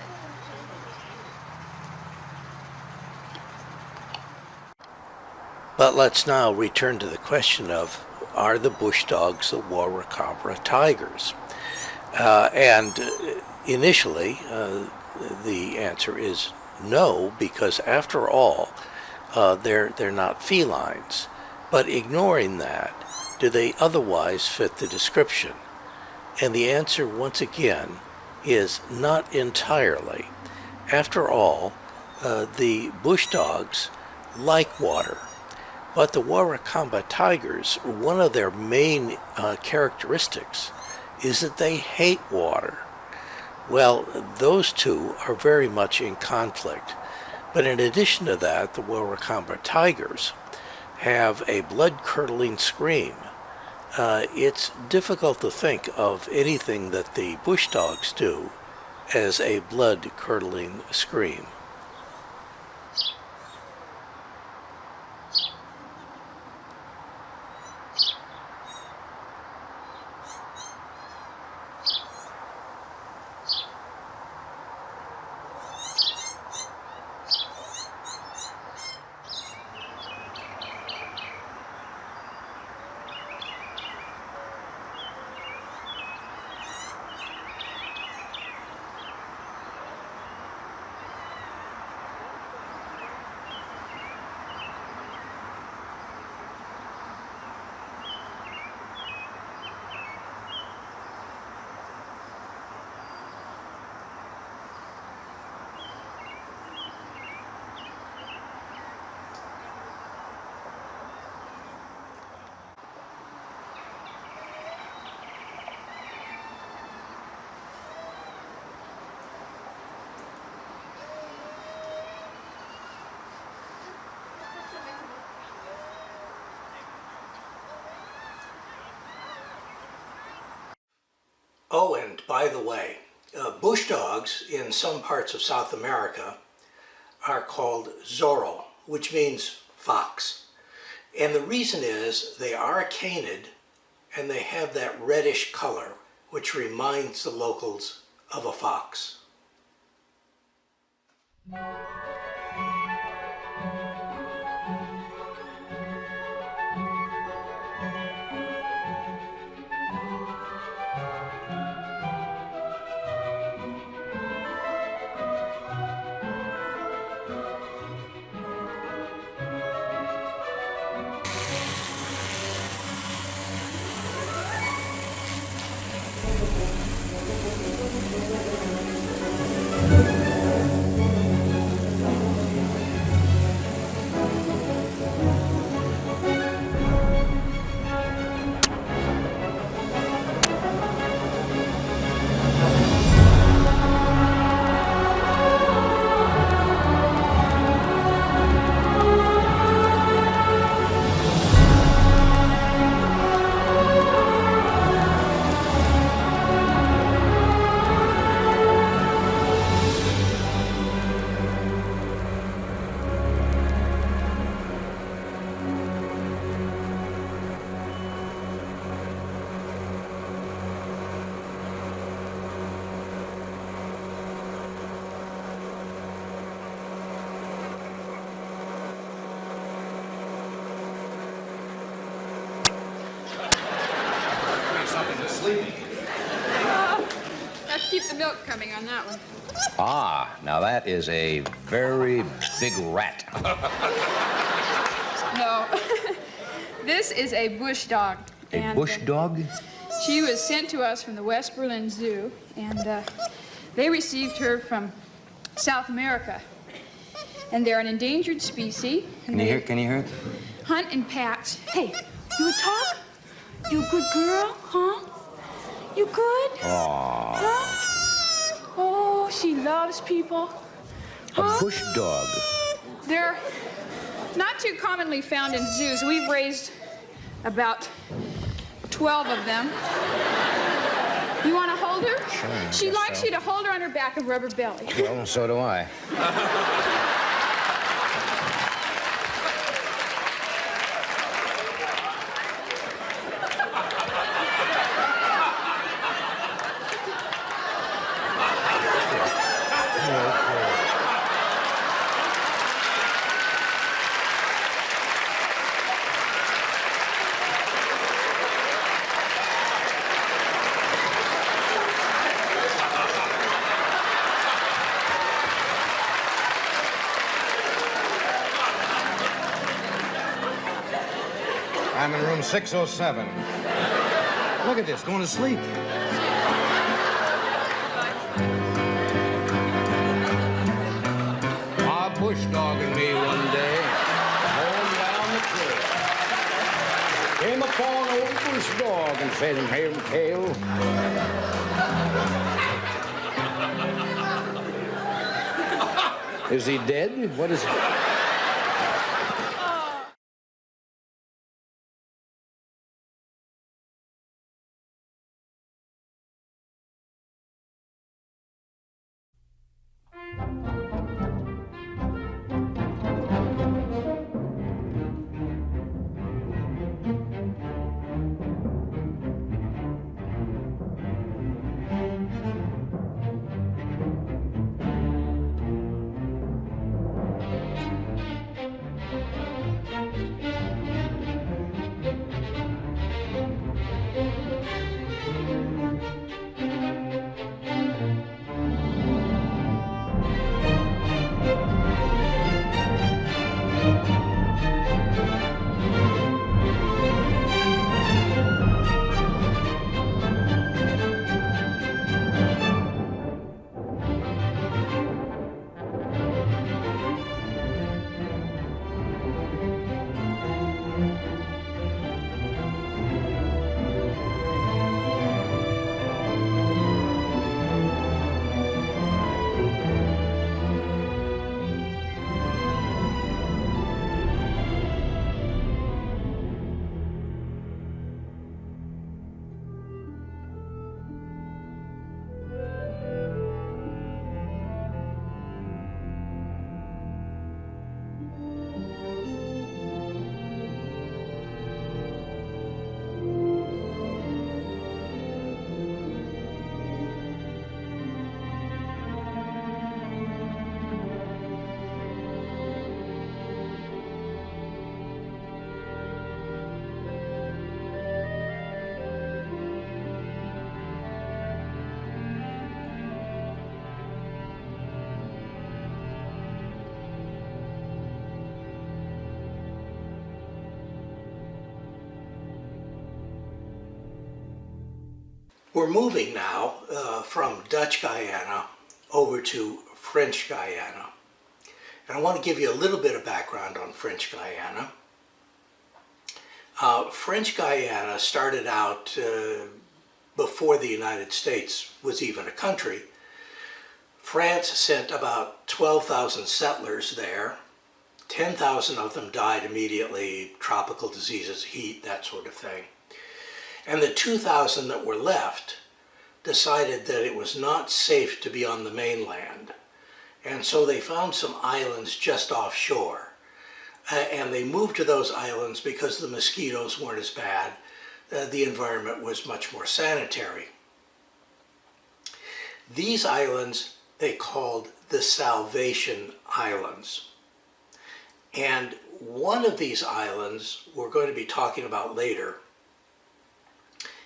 But let's now return to the question of, are the bush dogs the Waracaba Tigers? And initially, the answer is no, because after all, they're not felines. But ignoring that, do they otherwise fit the description? And the answer, once again, is not entirely. After all, the bush dogs like water. But the Waracaba Tigers, one of their main characteristics is that they hate water. Well, those two are very much in conflict. But in addition to that, the Waracaba Tigers have a blood-curdling scream. It's difficult to think of anything that the bush dogs do as a blood-curdling scream. Oh, and by the way, bush dogs in some parts of South America are called zorro, which means fox. And the reason is they are canid and they have that reddish color, which reminds the locals of a fox. Let's keep the milk coming on that one. Ah, now that is a very big rat. No. This is a bush dog. A bush dog? She was sent to us from the West Berlin Zoo, and they received her from South America. And they're an endangered species. Can you hear it? Hunt in packs. Hey, you talk? You a good girl, huh? You good? Aww. Huh? Oh, she loves people. Huh? A bush dog. They're not too commonly found in zoos. We've raised about 12 of them. You want to hold her? Sure. She likes you to hold her on her back and rub her belly. Well, so do I. I'm in room 607. Look at this, going to sleep. A bush dog and me one day, going down the trail. Came upon an old bush dog and fed him hair and tail. Is he dead? What is he? We're moving now from Dutch Guiana over to French Guiana. And I want to give you a little bit of background on French Guiana. French Guiana started out before the United States was even a country. France sent about 12,000 settlers there. 10,000 of them died immediately, tropical diseases, heat, that sort of thing. And the 2,000 that were left decided that it was not safe to be on the mainland. And so they found some islands just offshore. And they moved to those islands because the mosquitoes weren't as bad. The environment was much more sanitary. These islands they called the Salvation Islands. And one of these islands we're going to be talking about later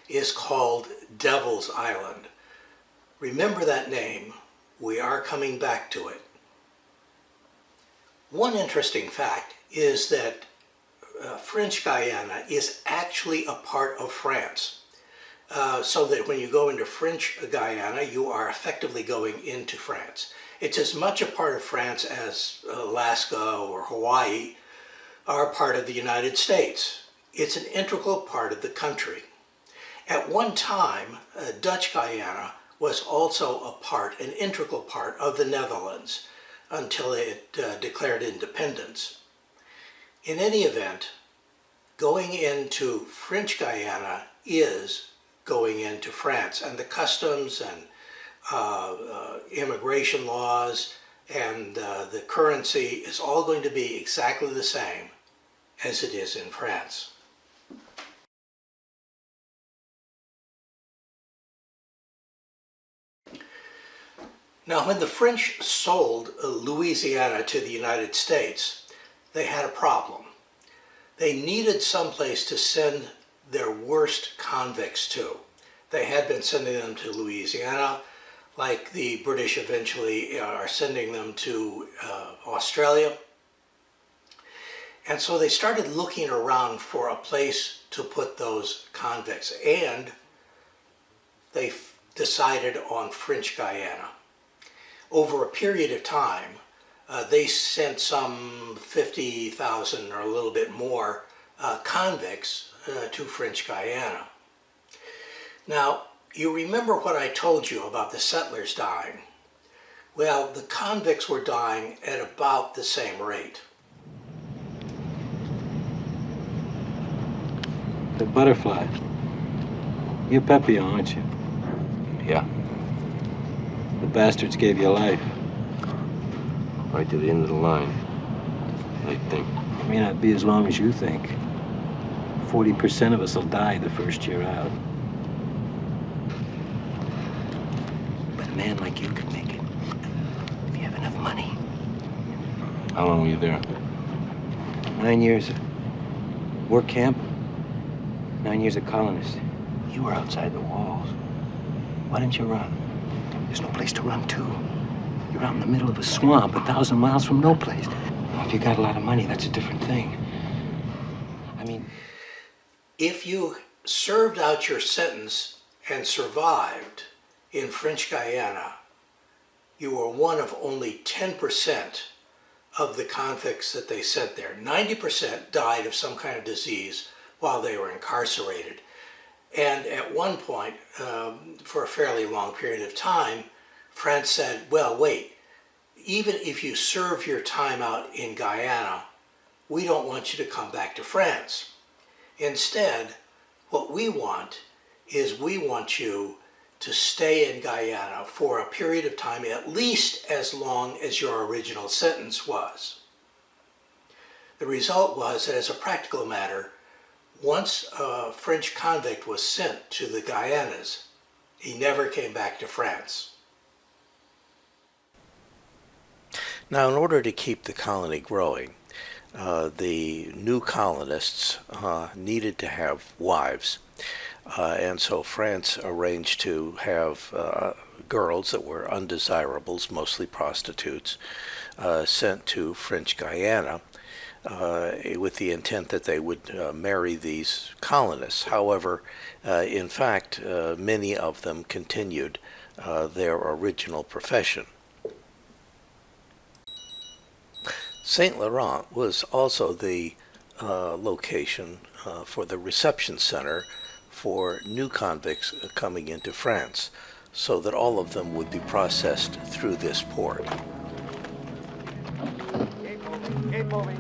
is called Devil's Island. Remember that name. We are coming back to it. One interesting fact is that French Guiana is actually a part of France. So that when you go into French Guiana, you are effectively going into France. It's as much a part of France as Alaska or Hawaii are part of the United States. It's an integral part of the country. At one time, Dutch Guiana was also an integral part of the Netherlands until it declared independence. In any event, going into French Guiana is going into France, and the customs and immigration laws and the currency is all going to be exactly the same as it is in France. Now, when the French sold Louisiana to the United States, they had a problem. They needed someplace to send their worst convicts to. They had been sending them to Louisiana, like the British eventually are sending them to Australia. And so they started looking around for a place to put those convicts, and they decided on French Guiana. Over a period of time, they sent some 50,000 or a little bit more convicts to French Guiana. Now, you remember what I told you about the settlers dying? Well, the convicts were dying at about the same rate. The butterfly. You're Papillon, aren't you? Yeah, The bastards gave you life. right to the end of the line, I think. It may not be as long as you think. 40% of us will die the first year out. But a man like you could make it. If you have enough money. How long were you there? 9 years of work camp. 9 years a colonist. You were outside the walls. Why didn't you run? There's no place to run to. You're out in the middle of a swamp, 1,000 miles from no place. Now, if you got a lot of money, that's a different thing. I mean, If you served out your sentence and survived in French Guiana, you were one of only 10% of the convicts that they sent there. 90% died of some kind of disease while they were incarcerated. And at one point, for a fairly long period of time, France said, well, wait, even if you serve your time out in Guyana, we don't want you to come back to France. Instead, what we want is we want you to stay in Guyana for a period of time at least as long as your original sentence was. The result was that as a practical matter, once a French convict was sent to the Guyanas, he never came back to France. Now, in order to keep the colony growing, the new colonists needed to have wives. And so France arranged to have girls that were undesirables, mostly prostitutes, sent to French Guiana with the intent that they would marry these colonists. However, in fact, many of them continued their original profession. Saint Laurent was also the location for the reception center for new convicts coming into France, so that all of them would be processed through this port. Keep moving.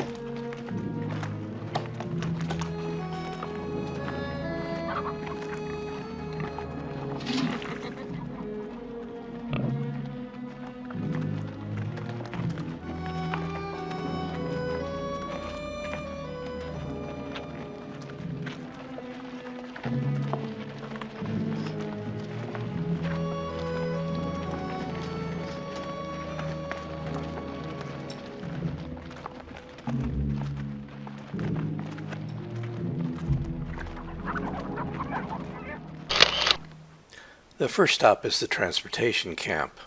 The first stop is the transportation camp.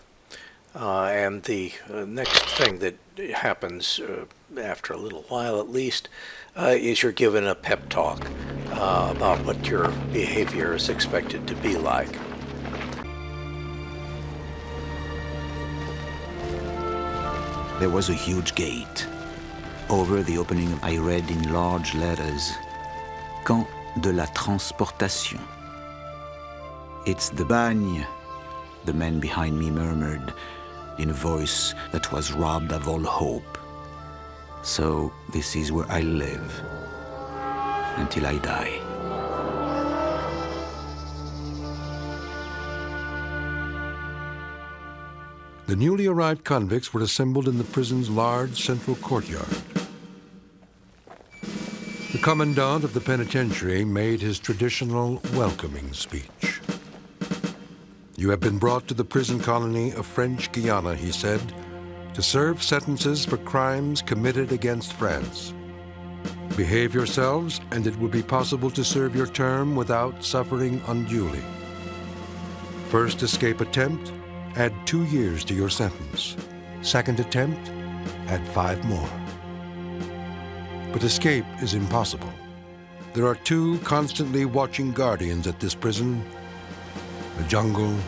And the next thing that happens, after a little while at least, is you're given a pep talk about what your behavior is expected to be like. There was a huge gate. Over the opening, I read in large letters, Camp de la Transportation. It's the bagne, the man behind me murmured in a voice that was robbed of all hope. So this is where I live until I die. The newly arrived convicts were assembled in the prison's large central courtyard. The commandant of the penitentiary made his traditional welcoming speech. "You have been brought to the prison colony of French Guiana," he said, "to serve sentences for crimes committed against France. Behave yourselves, and it will be possible to serve your term without suffering unduly. First escape attempt, add 2 years to your sentence. Second attempt, add 5 more. But escape is impossible. There are 2 constantly watching guardians at this prison: the jungle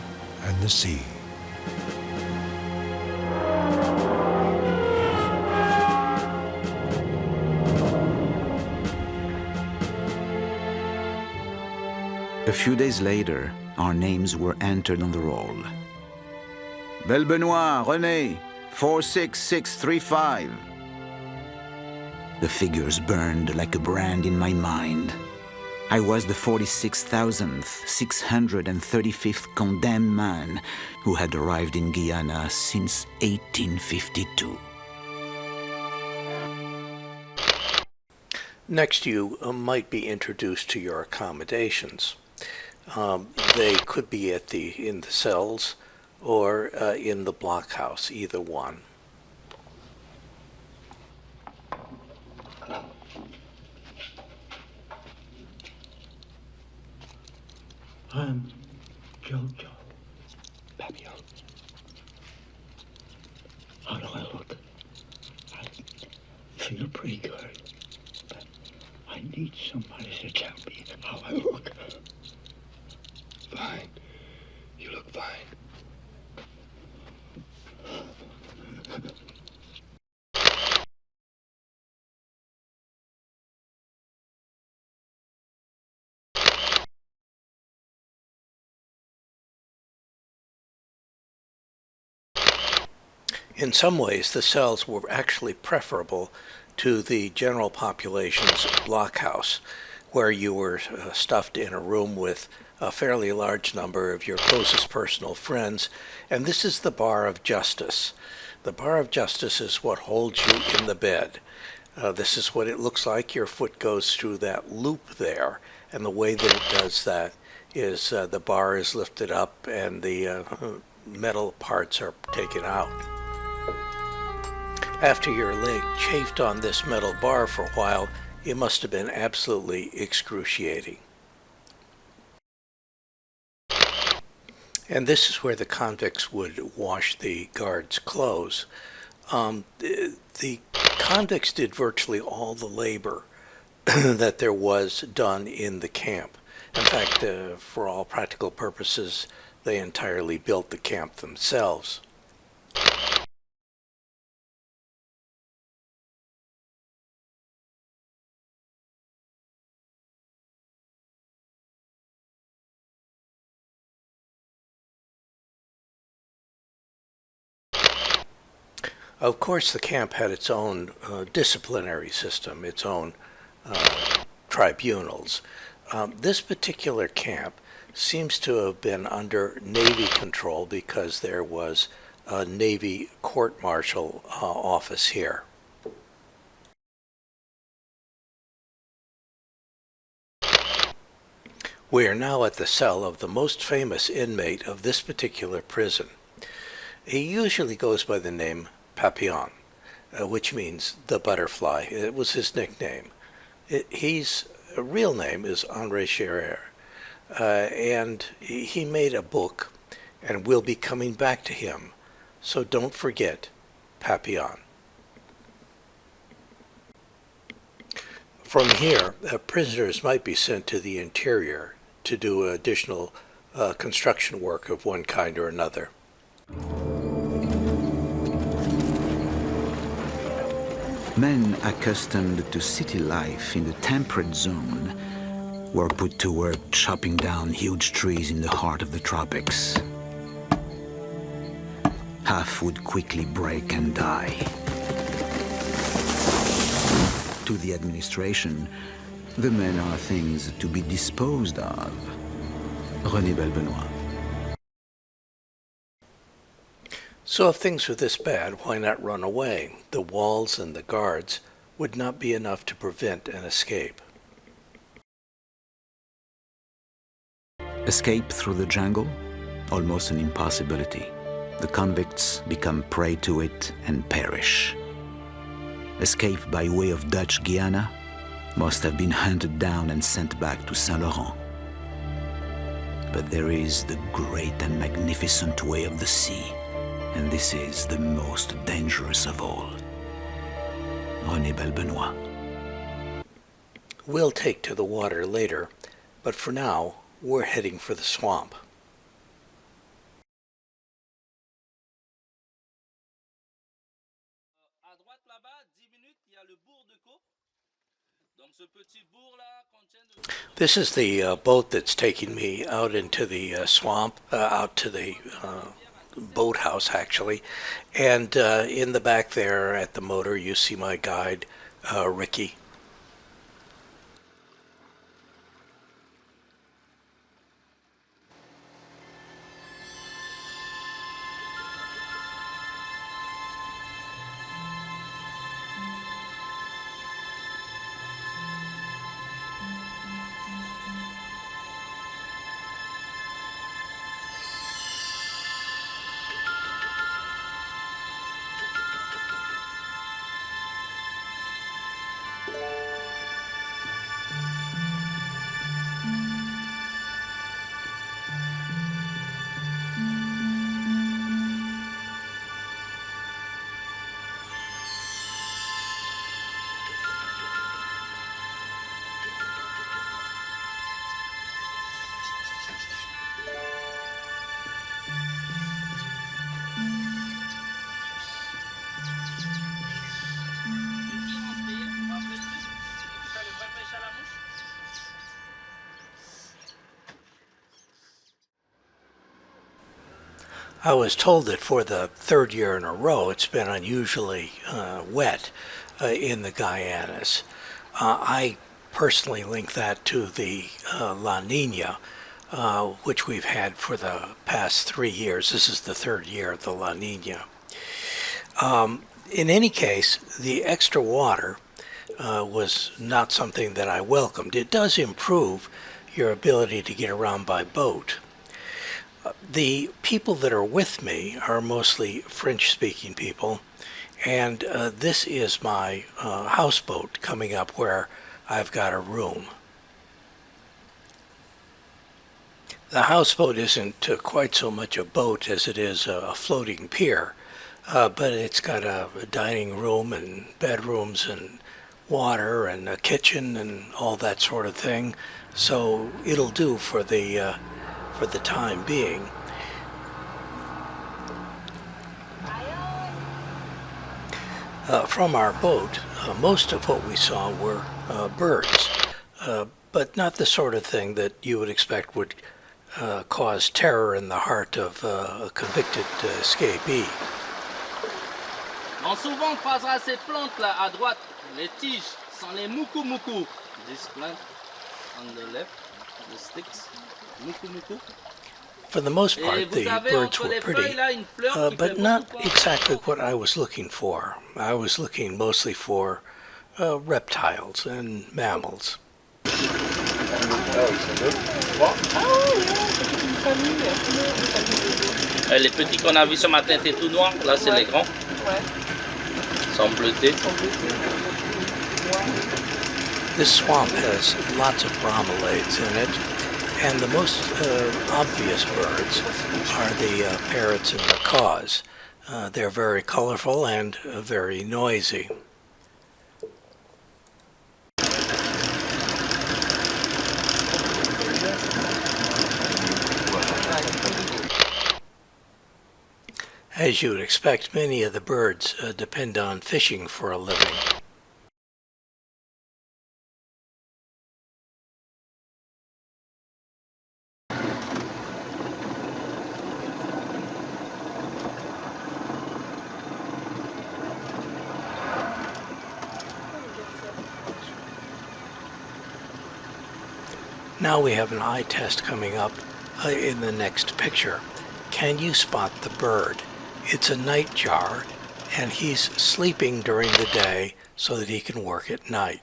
and the sea." A few days later, our names were entered on the roll. Belbenoit, René, 46635. The figures burned like a brand in my mind. I was the 46,635th condemned man who had arrived in Guyana since 1852. Next, you might be introduced to your accommodations. They could be in the cells or in the blockhouse, either one. I'm Jojo. Papillon. How do I look? I feel pretty good, but I need somebody to tell me how I look. Fine. You look fine. In some ways, the cells were actually preferable to the general population's blockhouse, where you were stuffed in a room with a fairly large number of your closest personal friends, and this is the bar of justice. The bar of justice is what holds you in the bed. This is what it looks like. Your foot goes through that loop there, and the way that it does that is the bar is lifted up and the metal parts are taken out. After your leg chafed on this metal bar for a while, it must have been absolutely excruciating. And this is where the convicts would wash the guards' clothes. The Convicts did virtually all the labor that there was done in the camp. In fact, for all practical purposes, they entirely built the camp themselves. Of course, the camp had its own disciplinary system, its own tribunals. This particular camp seems to have been under Navy control because there was a Navy court-martial office here. We are now at the cell of the most famous inmate of this particular prison. He usually goes by the name Papillon, which means the butterfly. It was his nickname. His real name is Henri Charrière, and he made a book, and we'll be coming back to him. So don't forget Papillon. From here, prisoners might be sent to the interior to do additional construction work of one kind or another. Men accustomed to city life in the temperate zone were put to work chopping down huge trees in the heart of the tropics. Half would quickly break and die. To the administration, the men are things to be disposed of. René Belbenoit. So if things were this bad, why not run away? The walls and the guards would not be enough to prevent an escape. Escape through the jungle? Almost an impossibility. The convicts become prey to it and perish. Escape by way of Dutch Guiana must have been hunted down and sent back to Saint Laurent. But there is the great and magnificent way of the sea, and this is the most dangerous of all. René Belbenoit. We'll take to the water later, but for now, we're heading for the swamp. This is the boat that's taking me out into the swamp, out to the boathouse actually, and in the back there at the motor you see my guide, Ricky. I was told that for the third year in a row it's been unusually wet in the Guianas. I personally link that to the La Nina, which we've had for the past 3 years. This is the third year of the La Nina. In any case, the extra water was not something that I welcomed. It does improve your ability to get around by boat. The people that are with me are mostly French-speaking people, and this is my houseboat coming up where I've got a room. The houseboat isn't quite so much a boat as it is a floating pier. but it's got a dining room and bedrooms and water and a kitchen and all that sort of thing. So it'll do for the time being. From our boat, most of what we saw were birds, but not the sort of thing that you would expect would cause terror in the heart of a convicted escapee. On souvent croisera ces plantes là à droite, les tiges sont les muku. This plant on the left, the sticks, muku. For the most part, the birds were pretty, but not exactly what I was looking for. I was looking mostly for reptiles and mammals. Les petits qu'on a vus ce matin étaient tout noirs, là c'est les grands. Ils sont bleutés. This swamp has lots of bromeliads in it, and the most obvious birds are the parrots and macaws. They're very colorful and very noisy. As you would expect, many of the birds depend on fishing for a living. Now we have an eye test coming up in the next picture. Can you spot the bird? It's a nightjar, and he's sleeping during the day so that he can work at night.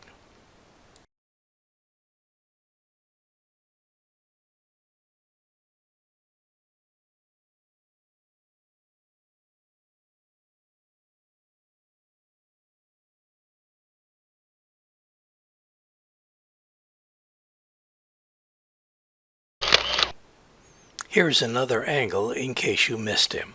Here's another angle in case you missed him.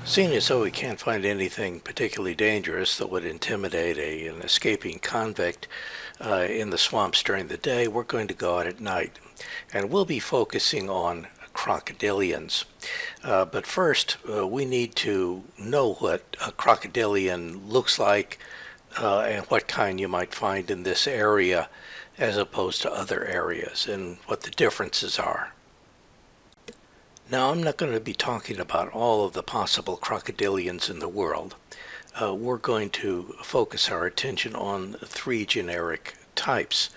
Seeing as though we can't find anything particularly dangerous that would intimidate an escaping convict in the swamps during the day, we're going to go out at night. And we'll be focusing on crocodilians. But first, we need to know what a crocodilian looks like and what kind you might find in this area as opposed to other areas, and what the differences are. Now, I'm not going to be talking about all of the possible crocodilians in the world. We're going to focus our attention on three generic types: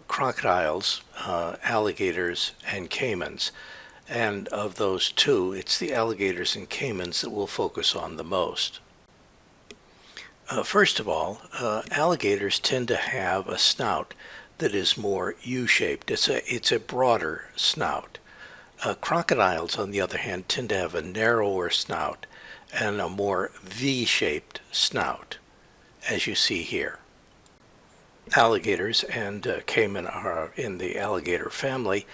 crocodiles, alligators, and caimans. And of those two, it's the alligators and caimans that we'll focus on the most. First of all, alligators tend to have a snout that is more U-shaped. It's a broader snout. Crocodiles, on the other hand, tend to have a narrower snout and a more V-shaped snout. as you see here. Alligators and caiman are in the alligator family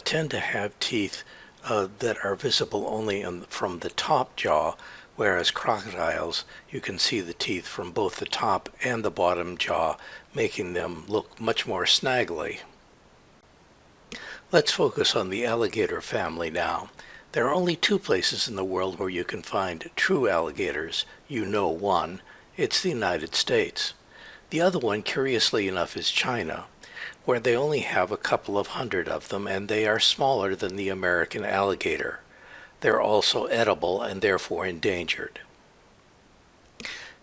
tend to have teeth that are visible only from the top jaw, whereas crocodiles, you can see the teeth from both the top and the bottom jaw, making them look much more snaggly. Let's focus on the alligator family now. There are only two places in the world where you can find true alligators. You know one. It's the United States. The other one, curiously enough, is China, where they only have a couple of hundred of them, and they are smaller than the American alligator. They're also edible and therefore endangered.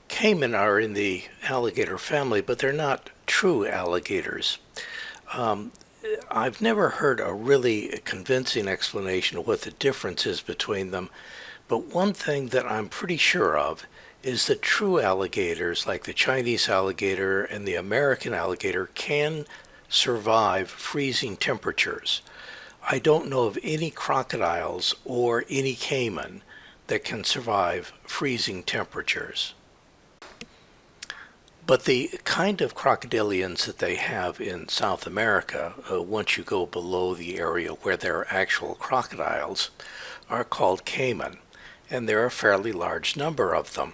Caiman are in the alligator family, but they're not true alligators. I've never heard a really convincing explanation of what the difference is between them, but one thing that I'm pretty sure of is that true alligators, like the Chinese alligator and the American alligator, can survive freezing temperatures. I don't know of any crocodiles or any caiman that can survive freezing temperatures. But the kind of crocodilians that they have in South America, once you go below the area where there are actual crocodiles, are called caiman, and there are a fairly large number of them.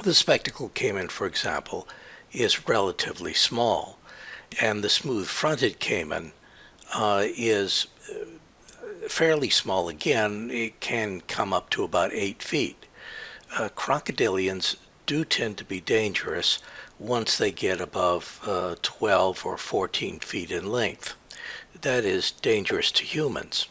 The spectacled caiman, for example, is relatively small, and the smooth-fronted caiman is fairly small again. It can come up to about 8 feet. Crocodilians do tend to be dangerous once they get above 12 or 14 feet in length. That is dangerous to humans.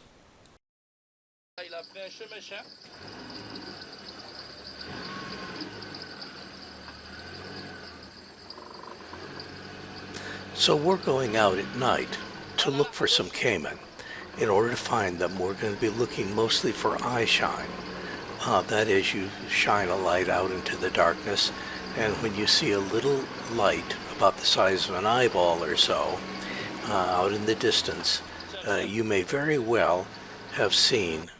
So we're going out at night to look for some caiman. In order to find them, we're going to be looking mostly for eye shine. That is, you shine a light out into the darkness, and when you see a little light about the size of an eyeball or so out in the distance, you may very well have seen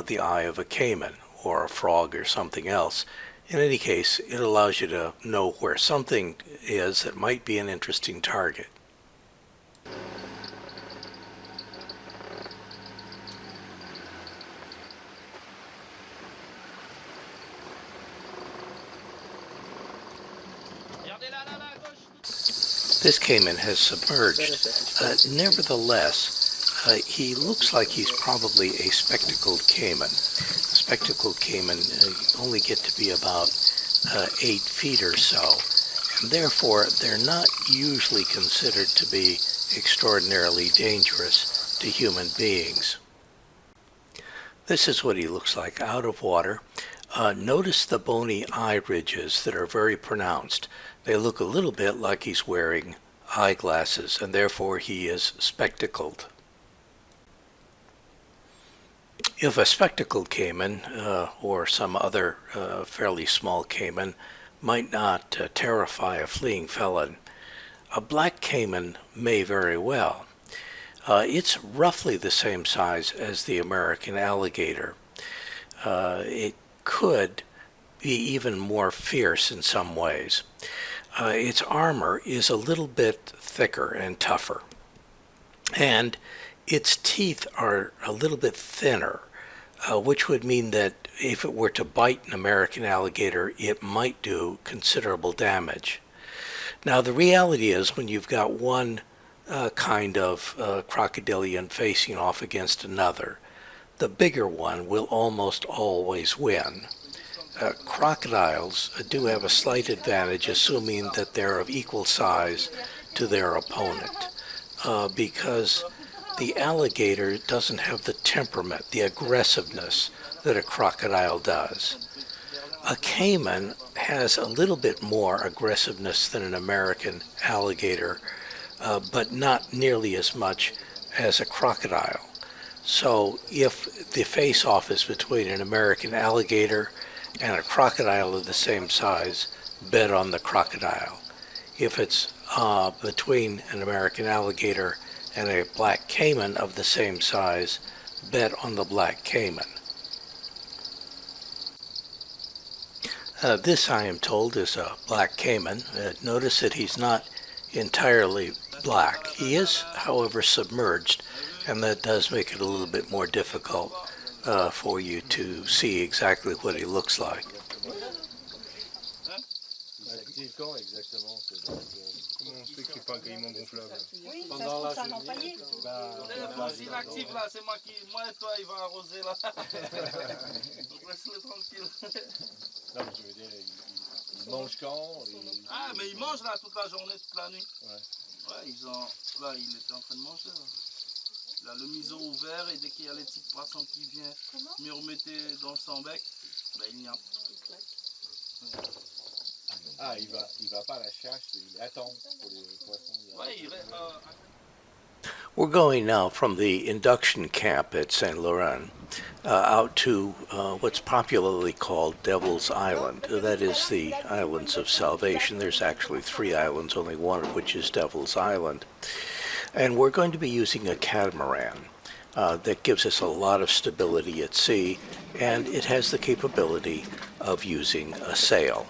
the eye of a caiman or a frog or something else. In any case, it allows you to know where something is that might be an interesting target. This caiman has submerged. Nevertheless, he looks like he's probably a spectacled caiman. Spectacled caiman only get to be about 8 feet or so, and therefore they're not usually considered to be extraordinarily dangerous to human beings. This is what he looks like out of water. Notice the bony eye ridges that are very pronounced. They look a little bit like he's wearing eyeglasses, and therefore he is spectacled. If a spectacled caiman or some other fairly small caiman might not terrify a fleeing felon, a black caiman may very well. It's roughly the same size as the American alligator. It could be even more fierce in some ways. Its armor is a little bit thicker and tougher, and its teeth are a little bit thinner, which would mean that if it were to bite an American alligator, it might do considerable damage. Now, the reality is when you've got one kind of crocodilian facing off against another, the bigger one will almost always win. Crocodiles do have a slight advantage, assuming that they're of equal size to their opponent, because the alligator doesn't have the temperament, the aggressiveness that a crocodile does. A caiman has a little bit more aggressiveness than an American alligator, but not nearly as much as a crocodile. So if the face-off is between an American alligator and a crocodile of the same size, bet on the crocodile. If it's between an American alligator and a black caiman of the same size, bet on the black caiman. This, I am told, is a black caiman. Notice that he's not entirely black. He is, however, submerged, and that does make it a little bit more difficult for you to see exactly what he looks like. S'il active là, c'est moi et toi, il va arroser là. Donc laisse-le tranquille. Non, mais je veux dire, ils mangent quand Ah, mais ils mangent là toute la journée, toute la nuit. Ouais, là, il était en train de manger. Là. Il a le museau ouvert et dès qu'il y a les petits poissons qui viennent murmuter dans son bec, ben, il n'y a pas. Ah, il va pas à la chasse, il attend pour les poissons. Ouais, We're going now from the induction camp at Saint Laurent out to what's popularly called Devil's Island. That is the Islands of Salvation. There's actually 3 islands, only one of which is Devil's Island. And we're going to be using a catamaran that gives us a lot of stability at sea, and it has the capability of using a sail.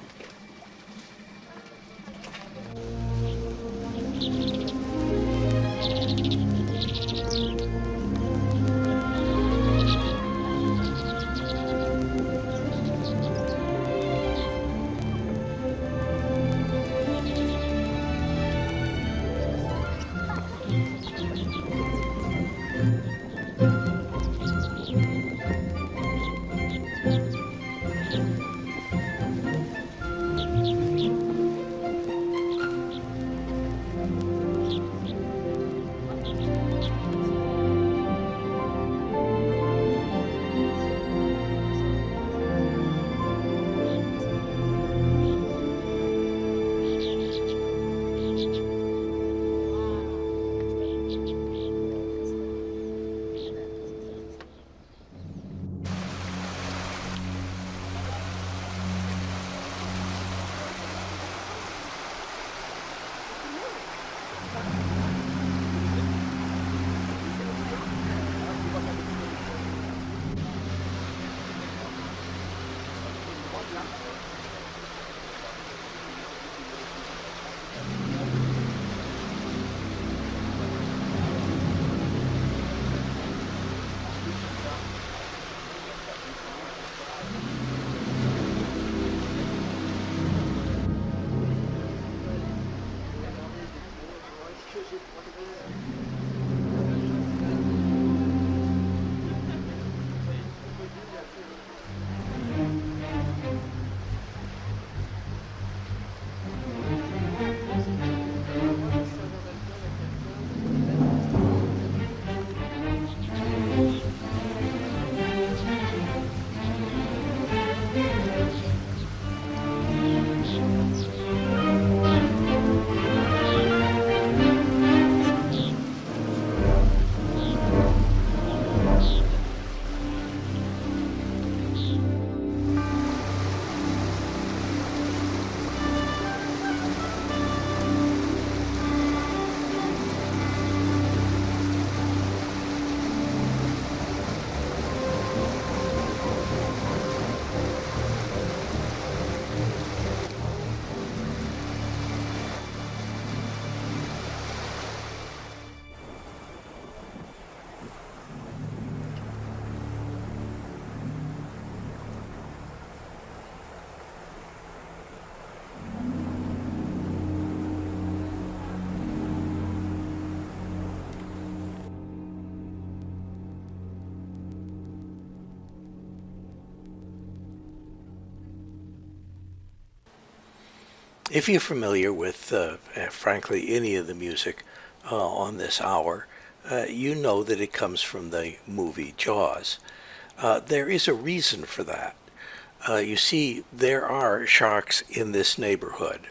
If you're familiar with, frankly, any of the music on this hour, you know that it comes from the movie Jaws. There is a reason for that. You see, there are sharks in this neighborhood,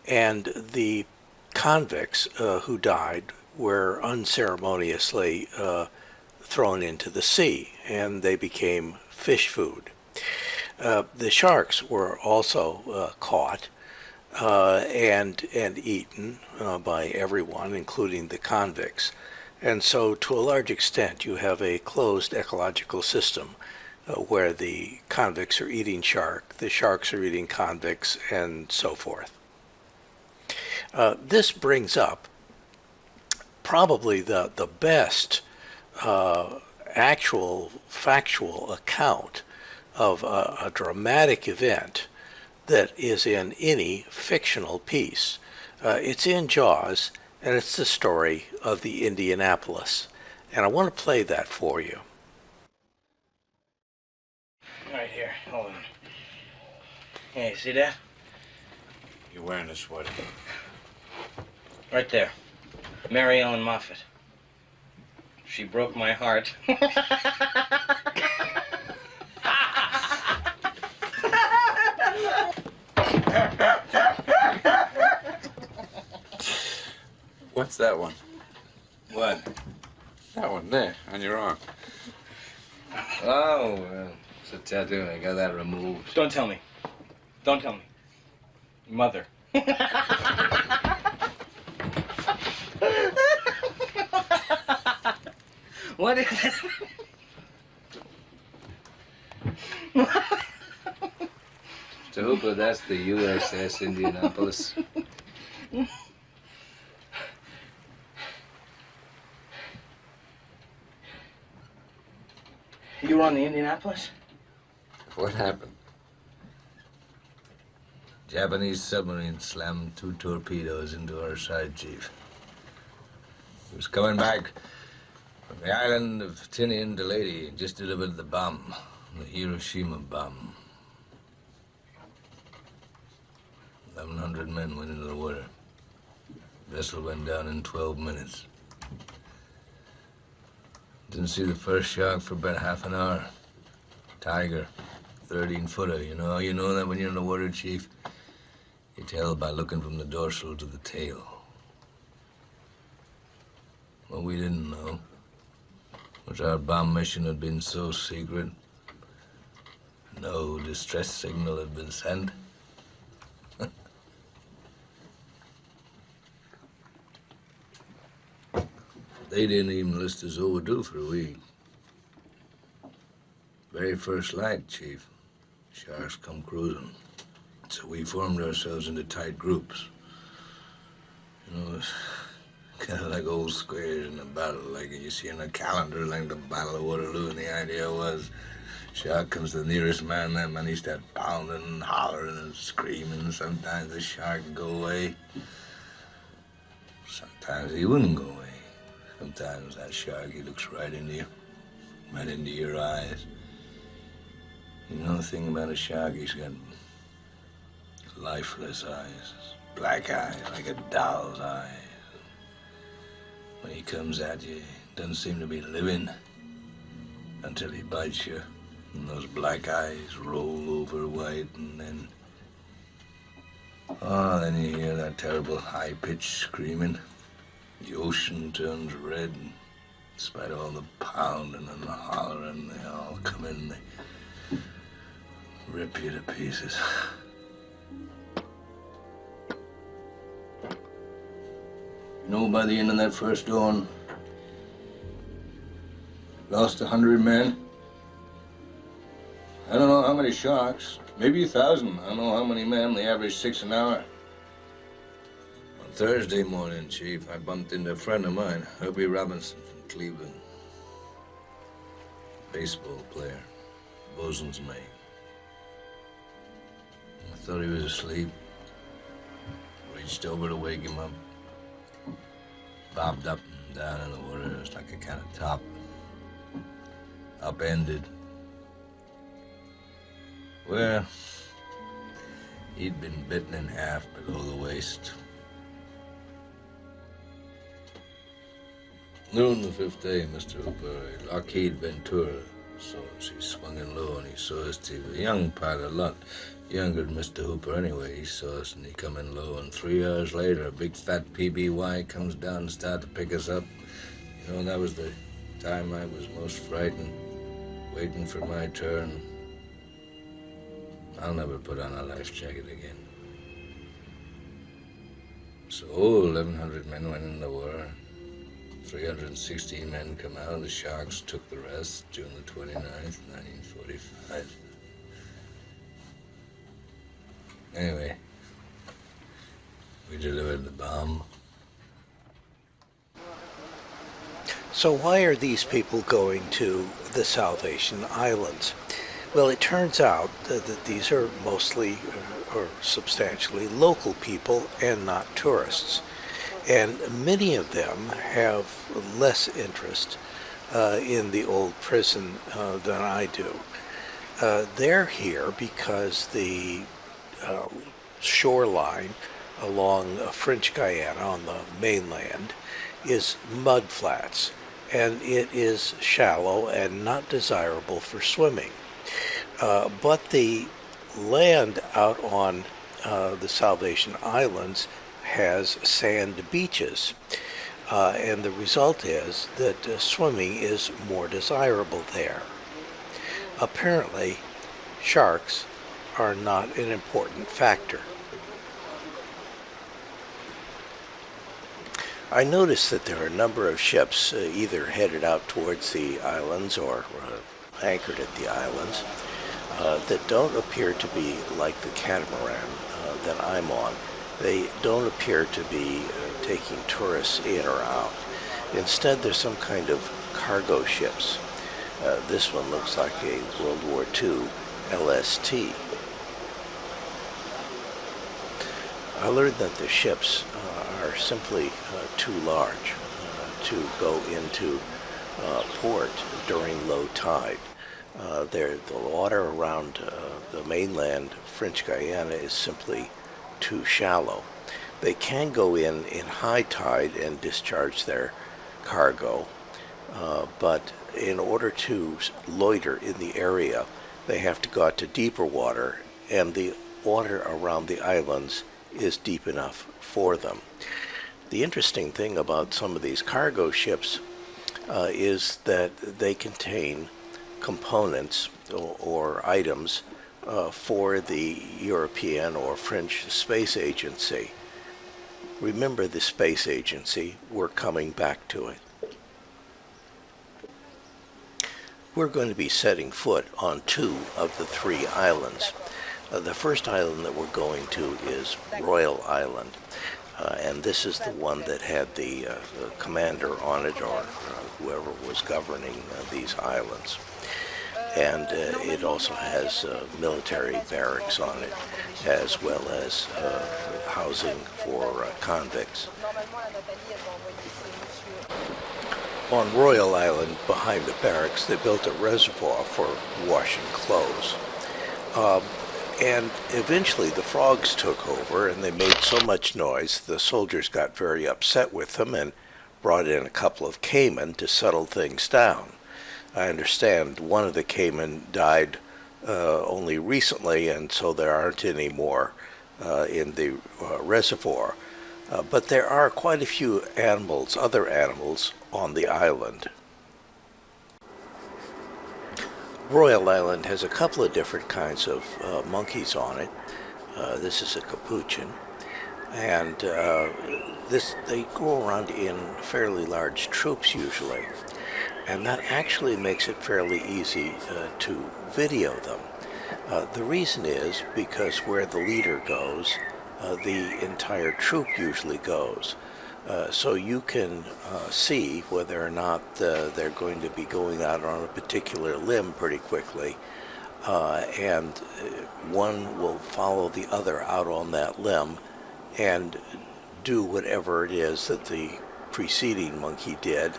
and the convicts who died were unceremoniously thrown into the sea, and they became fish food. The sharks were also caught and eaten by everyone, including the convicts. And so, to a large extent, you have a closed ecological system where the convicts are eating shark, the sharks are eating convicts, and so forth. This brings up probably the best actual factual account of a dramatic event that is in any fictional piece. It's in Jaws, and it's the story of the Indianapolis. And I want to play that for you. Right here, hold on. Hey, see that? You're wearing a sweater. Right there. Mary Ellen Moffat. She broke my heart. What's that one? What? That one there, on your arm. Oh, well, it's a tattoo. I got that removed. Don't tell me. Don't tell me. Mother. What is it? Mr. Hooper, that's the USS Indianapolis. You were on the Indianapolis? What happened? Japanese submarine slammed 2 torpedoes into our side, Chief. He was coming back from the island of Tinian to Leyte and just delivered the bomb, the Hiroshima bomb. 1,100 men went into the water. The vessel went down in 12 minutes. Didn't see the first shark for about half an hour. Tiger, 13-footer. You know that when you're in the water, Chief? You tell by looking from the dorsal to the tail. What we didn't know was our bomb mission had been so secret, no distress signal had been sent. They didn't even list us overdue for a week. Very first light, Chief. Sharks come cruising. So we formed ourselves into tight groups. It's kind of like old squares in a battle, like you see in a calendar, like the Battle of Waterloo. And the idea was, shark comes to the nearest man, that man he starts pounding and hollering and screaming. Sometimes the shark would go away. Sometimes he wouldn't go away. Sometimes that shark, he looks right into you, right into your eyes. You know the thing about a shark, he's got lifeless eyes, black eyes, like a doll's eyes. When he comes at you, he doesn't seem to be living until he bites you. And those black eyes roll over white, and then you hear that terrible high-pitched screaming. The ocean turns red, and in spite of all the pounding and the hollering, they all come in, they rip you to pieces. By the end of that first dawn, lost 100 men. I don't know how many sharks, maybe 1,000. I don't know how many men, they average 6 an hour. On Thursday morning, Chief, I bumped into a friend of mine, Herbie Robinson from Cleveland. Baseball player, bosun's mate. I thought he was asleep. Reached over to wake him up. Bobbed up and down in the water. It was like a kind of top. Upended. Well, he'd been bitten in half below the waist. Noon the 5th day, Mr. Hooper, Lockheed Ventura saw us. He swung in low and he saw us. He was a young pilot, a lot younger than Mr. Hooper anyway. He saw us and he come in low, and 3 hours later, a big fat PBY comes down and started to pick us up. That was the time I was most frightened, waiting for my turn. I'll never put on a life jacket again. So 1,100 men went in the war. 316 men come out. The Sharks took the rest June the 29th, 1945. Anyway, we delivered the bomb. So why are these people going to the Salvation Islands? Well, it turns out that these are mostly or substantially local people and not tourists. And many of them have less interest in the old prison than I do. They're here because the shoreline along French Guiana on the mainland is mud flats, and it is shallow and not desirable for swimming. But the land out on the Salvation Islands has sand beaches, and the result is that swimming is more desirable there. Apparently, sharks are not an important factor. I noticed that there are a number of ships either headed out towards the islands or anchored at the islands that don't appear to be like the catamaran that I'm on. They don't appear to be taking tourists in or out. Instead, there's some kind of cargo ships. This one looks like a World War II LST. I learned that the ships are simply too large to go into port during low tide. The water around the mainland French Guiana is simply too shallow. They can go in high tide and discharge their cargo, but in order to loiter in the area, they have to go out to deeper water, and the water around the islands is deep enough for them. The interesting thing about some of these cargo ships is that they contain components or items for the European or French Space Agency. Remember the Space Agency, we're coming back to it. We're going to be setting foot on 2 of the 3 islands. The first island that we're going to is Royal Island, and this is the one that had the commander on it, or whoever was governing these islands. And it also has military barracks on it, as well as housing for convicts. On Royal Island, behind the barracks, they built a reservoir for washing clothes. And eventually the frogs took over, and they made so much noise, the soldiers got very upset with them and brought in a couple of caiman to settle things down. I understand one of the caiman died only recently, and so there aren't any more in the reservoir. But there are quite a few animals, other animals, on the island. Royal Island has a couple of different kinds of monkeys on it. This is a capuchin, and they go around in fairly large troops usually, and that actually makes it fairly easy to video them. The reason is because where the leader goes, the entire troop usually goes. So you can see whether or not they're going to be going out on a particular limb pretty quickly, and one will follow the other out on that limb and do whatever it is that the preceding monkey did.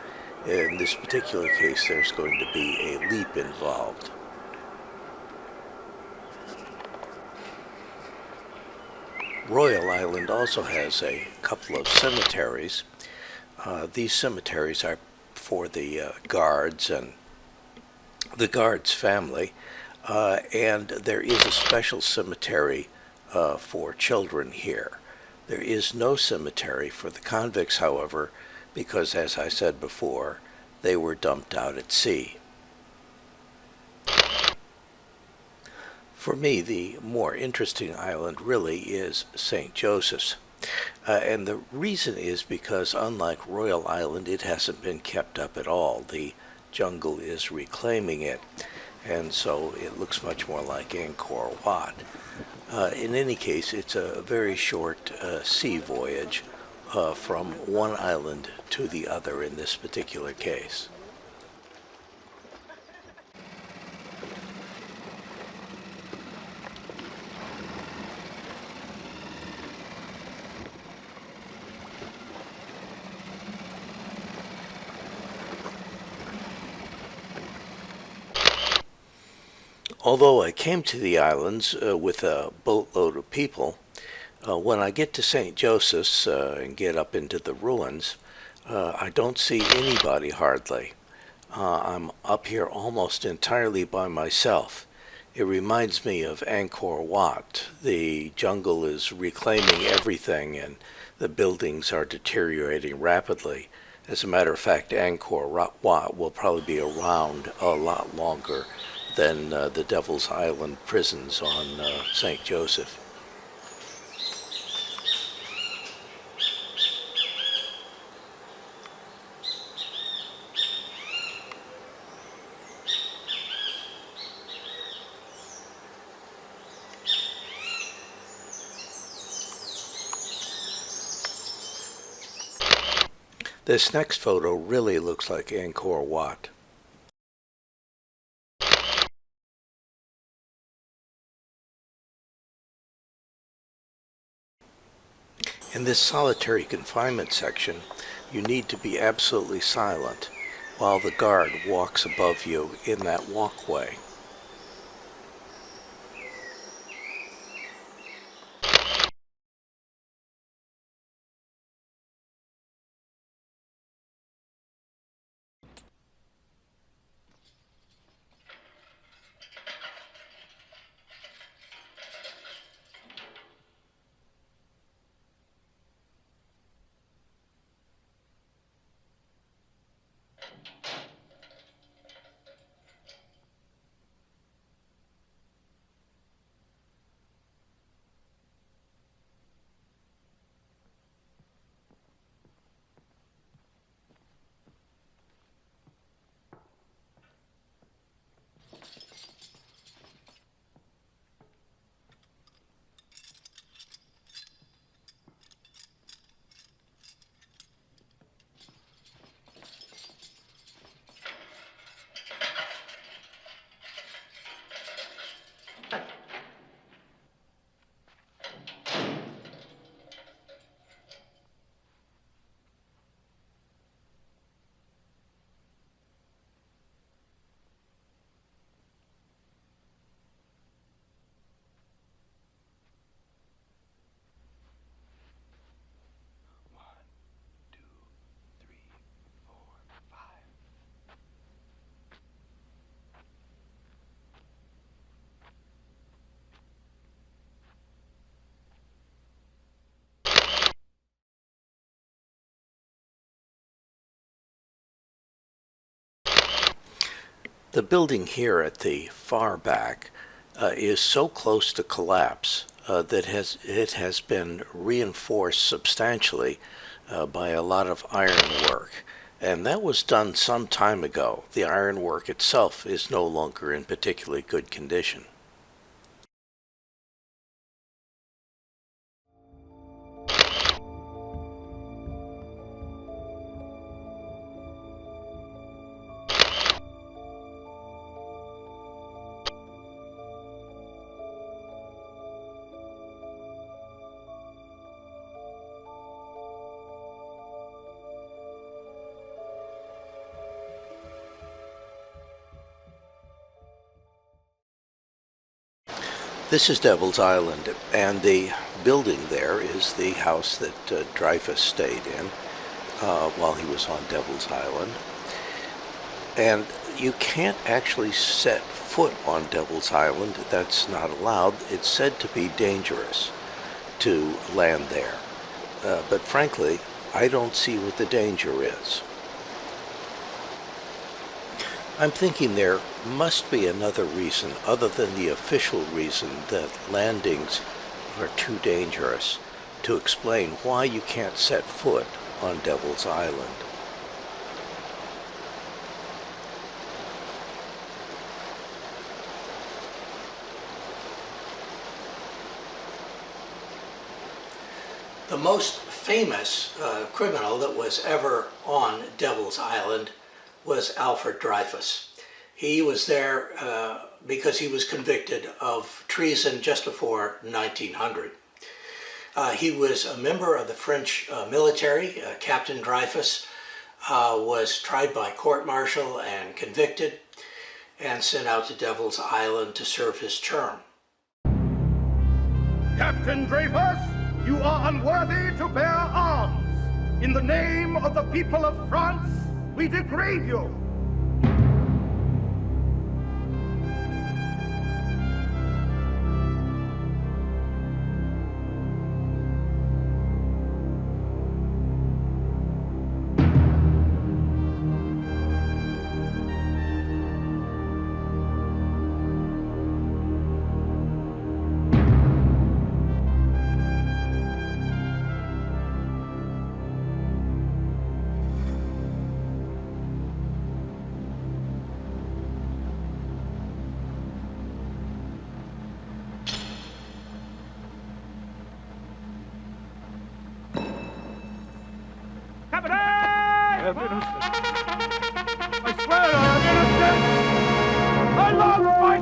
In this particular case, there's going to be a leap involved. Royal Island also has a couple of cemeteries. These cemeteries are for the guards and the guards' family, and there is a special cemetery for children here. There is no cemetery for the convicts, however, because, as I said before, they were dumped out at sea. For me, the more interesting island really is St. Joseph's. And the reason is because, unlike Royal Island, it hasn't been kept up at all. The jungle is reclaiming it, and so it looks much more like Angkor Wat. In any case, it's a very short sea voyage from one island to the other in this particular case. Although I came to the islands with a boatload of people, when I get to St. Joseph's and get up into the ruins, I don't see anybody hardly. I'm up here almost entirely by myself. It reminds me of Angkor Wat. The jungle is reclaiming everything and the buildings are deteriorating rapidly. As a matter of fact, Angkor Wat will probably be around a lot longer than the Devil's Island prisons on St. Joseph. This next photo really looks like Angkor Wat. In this solitary confinement section, you need to be absolutely silent while the guard walks above you in that walkway. The building here at the far back is so close to collapse that it has been reinforced substantially by a lot of ironwork. And that was done some time ago. The ironwork itself is no longer in particularly good condition. This is Devil's Island, and the building there is the house that Dreyfus stayed in while he was on Devil's Island. And you can't actually set foot on Devil's Island. That's not allowed. It's said to be dangerous to land there. But frankly, I don't see what the danger is. I'm thinking there must be another reason other than the official reason that landings are too dangerous. to explain why you can't set foot on Devil's Island. The most famous criminal that was ever on Devil's Island was Alfred Dreyfus. He was there because he was convicted of treason just before 1900. He was a member of the French military. Captain Dreyfus was tried by court-martial and convicted and sent out to Devil's Island to serve his term. Captain Dreyfus, you are unworthy to bear arms. In the name of the people of France, we degrade you. I swear I am innocent! I lost my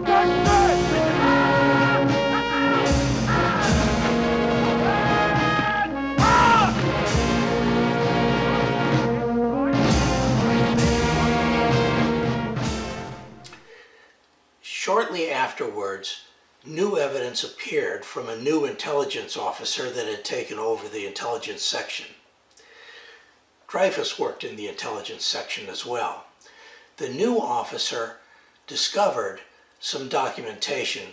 Shortly afterwards, new evidence appeared from a new intelligence officer that had taken over the intelligence section. Dreyfus worked in the intelligence section as well. The new officer discovered some documentation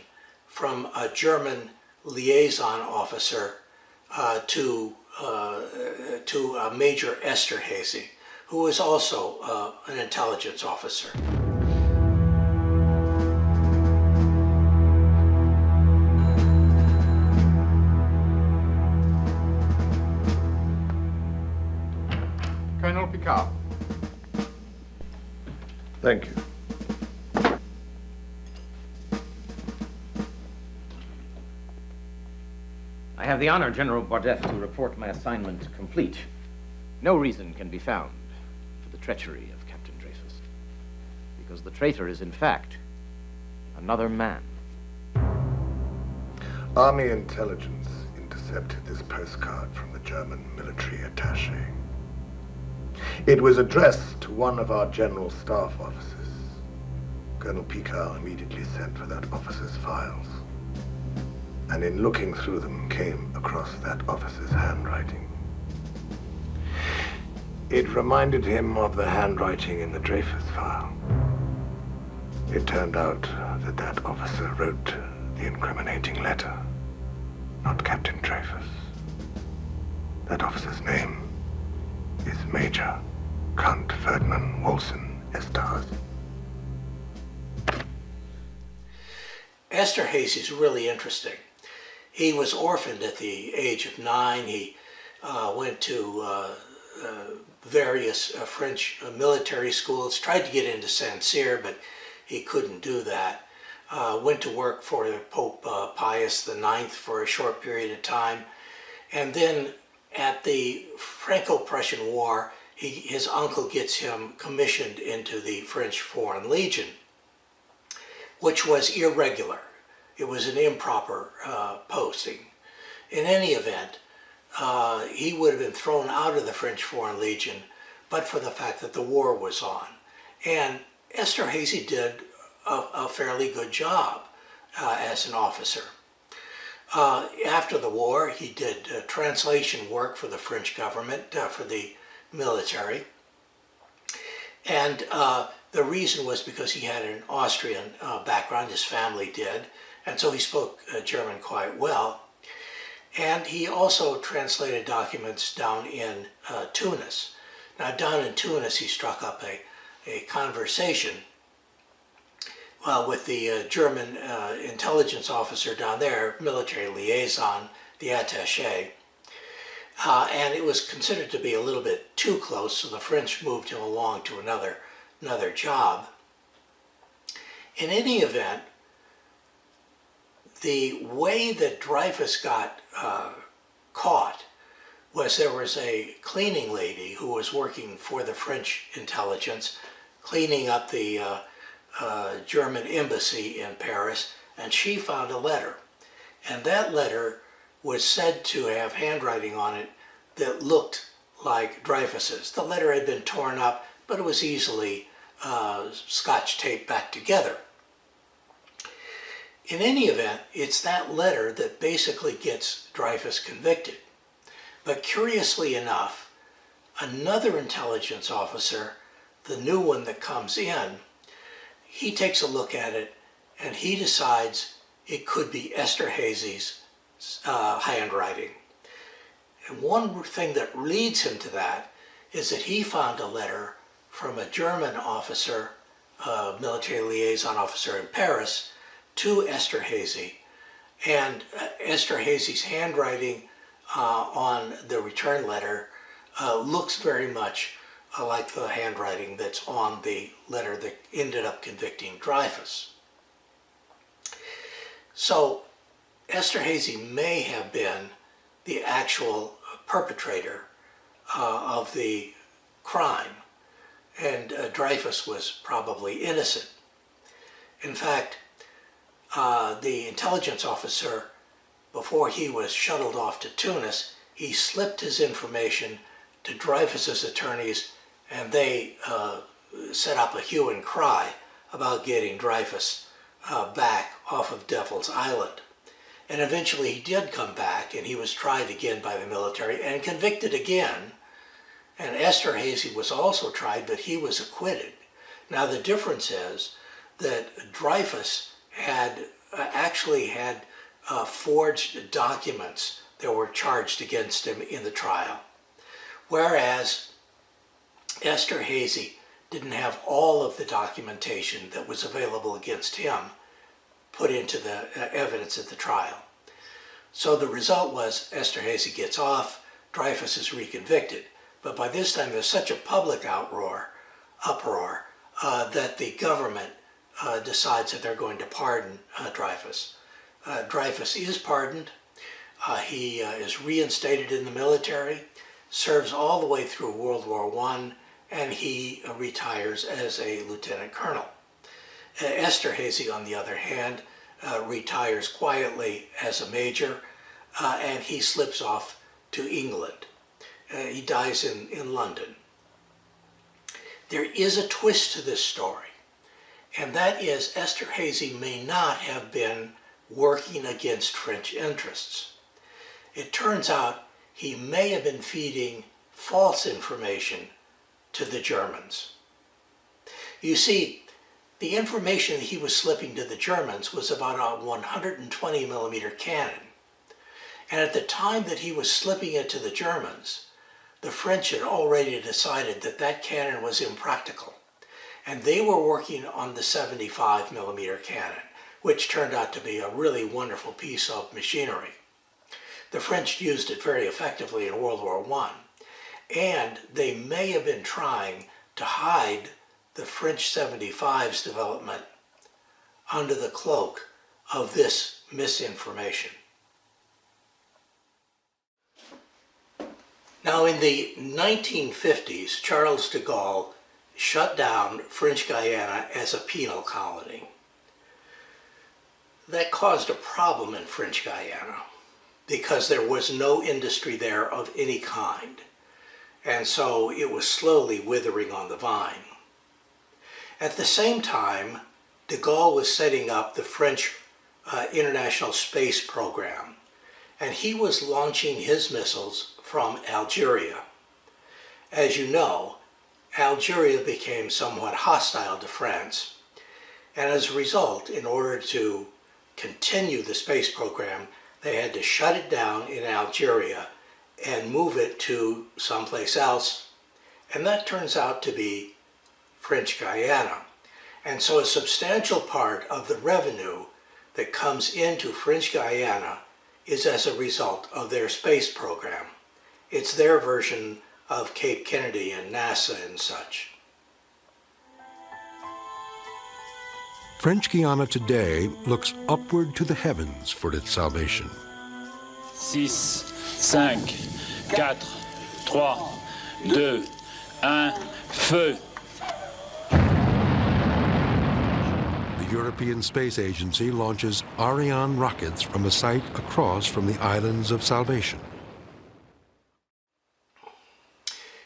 from a German liaison officer to Major Esterhazy, who was also an intelligence officer. Colonel Picard. Thank you. I have the honor, General Bordef, to report my assignment complete. No reason can be found for the treachery of Captain Dreyfus, because the traitor is, in fact, another man. Army intelligence intercepted this postcard from the German military attaché. It was addressed to one of our general staff officers. Colonel Picard immediately sent for that officer's files, and in looking through them came across that officer's handwriting. It reminded him of the handwriting in the Dreyfus file. It turned out that that officer wrote the incriminating letter, not Captain Dreyfus. That officer's name is Major Count Ferdinand Wolfson Esterhazy. Esterhazy is really interesting. He was orphaned at the age of 9. He went to various French military schools, tried to get into Saint-Cyr, but he couldn't do that. Went to work for Pope Pius IX for a short period of time, and then at the Franco-Prussian War, his uncle gets him commissioned into the French Foreign Legion, which was irregular. It was an improper posting. In any event, he would have been thrown out of the French Foreign Legion, but for the fact that the war was on. And Esterhazy did a fairly good job as an officer. After the war, he did translation work for the French government, for the military. And the reason was because he had an Austrian background, his family did, and so he spoke German quite well. And he also translated documents down in Tunis. Now, down in Tunis, he struck up a conversation with the German intelligence officer down there, military liaison, the attaché. and it was considered to be a little bit too close, so the French moved him along to another job. In any event, the way that Dreyfus got caught was there was a cleaning lady who was working for the French intelligence, cleaning up the German embassy in Paris, and she found a letter. And that letter was said to have handwriting on it that looked like Dreyfus's. The letter had been torn up, but it was easily scotch taped back together. In any event, it's that letter that basically gets Dreyfus convicted. But curiously enough, another intelligence officer, the new one that comes in, he takes a look at it and he decides it could be Esterhazy's handwriting. And one thing that leads him to that is that he found a letter from a German officer, military liaison officer in Paris, to Esterhazy. And Esterhazy's handwriting on the return letter looks very much like the handwriting that's on the letter that ended up convicting Dreyfus. So Esterhazy may have been the actual perpetrator of the crime, and Dreyfus was probably innocent. In fact, the intelligence officer, before he was shuttled off to Tunis, he slipped his information to Dreyfus's attorneys, and they set up a hue and cry about getting Dreyfus back off of Devil's Island. And eventually he did come back, and he was tried again by the military and convicted again. And Esterhazy was also tried, but he was acquitted. Now the difference is that Dreyfus had actually had forged documents that were charged against him in the trial, whereas Esterhazy didn't have all of the documentation that was available against him put into the evidence at the trial. So the result was Esterhazy gets off, Dreyfus is reconvicted, but by this time there's such a public uproar that the government decides that they're going to pardon Dreyfus. Dreyfus is pardoned. He is reinstated in the military, serves all the way through World War I, and he retires as a lieutenant colonel. Esterhazy, on the other hand, retires quietly as a major, and he slips off to England. He dies in London. There is a twist to this story, and that is Esterhazy may not have been working against French interests. It turns out he may have been feeding false information to the Germans. You see, the information that he was slipping to the Germans was about a 120 millimeter cannon. And at the time that he was slipping it to the Germans, the French had already decided that that cannon was impractical. And they were working on the 75 millimeter cannon, which turned out to be a really wonderful piece of machinery. The French used it very effectively in World War I, and they may have been trying to hide the French 75's development under the cloak of this misinformation. Now, in the 1950s, Charles de Gaulle shut down French Guiana as a penal colony. That caused a problem in French Guiana because there was no industry there of any kind, and so it was slowly withering on the vine. At the same time, de Gaulle was setting up the French International Space Program, and he was launching his missiles from Algeria. As you know, Algeria became somewhat hostile to France, and as a result, in order to continue the space program, they had to shut it down in Algeria and move it to someplace else, and that turns out to be French Guiana. And so a substantial part of the revenue that comes into French Guiana is as a result of their space program. It's their version of Cape Kennedy and NASA and such. French Guiana today looks upward to the heavens for its salvation. 6, 5, 4, 3, 2, 1, feu! The European Space Agency launches Ariane rockets from a site across from the Islands of Salvation.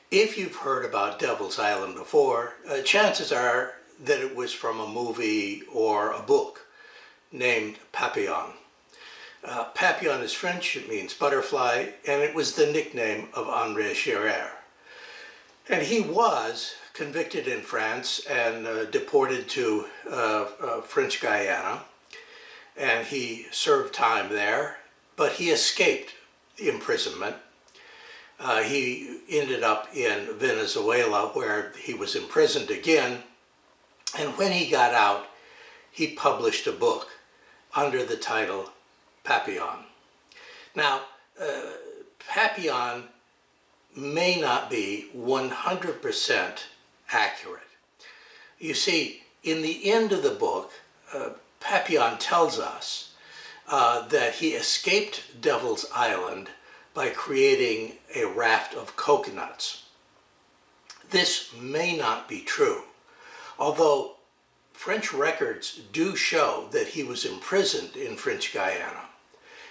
If you've heard about Devil's Island before, chances are that it was from a movie or a book named Papillon. Papillon is French, it means butterfly, and it was the nickname of Henri Charrière. And he was convicted in France and deported to French Guiana, and he served time there, but he escaped the imprisonment. He ended up in Venezuela, where he was imprisoned again, and when he got out, he published a book under the title Papillon. Now, Papillon may not be 100% accurate. You see, in the end of the book, Papillon tells us that he escaped Devil's Island by creating a raft of coconuts. This may not be true, although French records do show that he was imprisoned in French Guiana.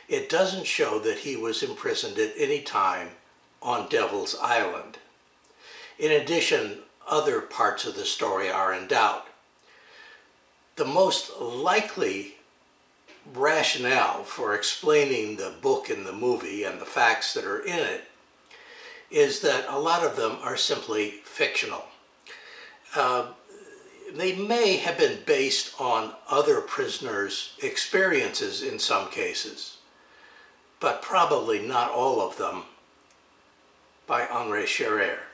It doesn't show that he was imprisoned at any time on Devil's Island. In addition, other parts of the story are in doubt. The most likely rationale for explaining the book and the movie and the facts that are in it is that a lot of them are simply fictional. They may have been based on other prisoners' experiences in some cases, but probably not all of them by Henri Charrière.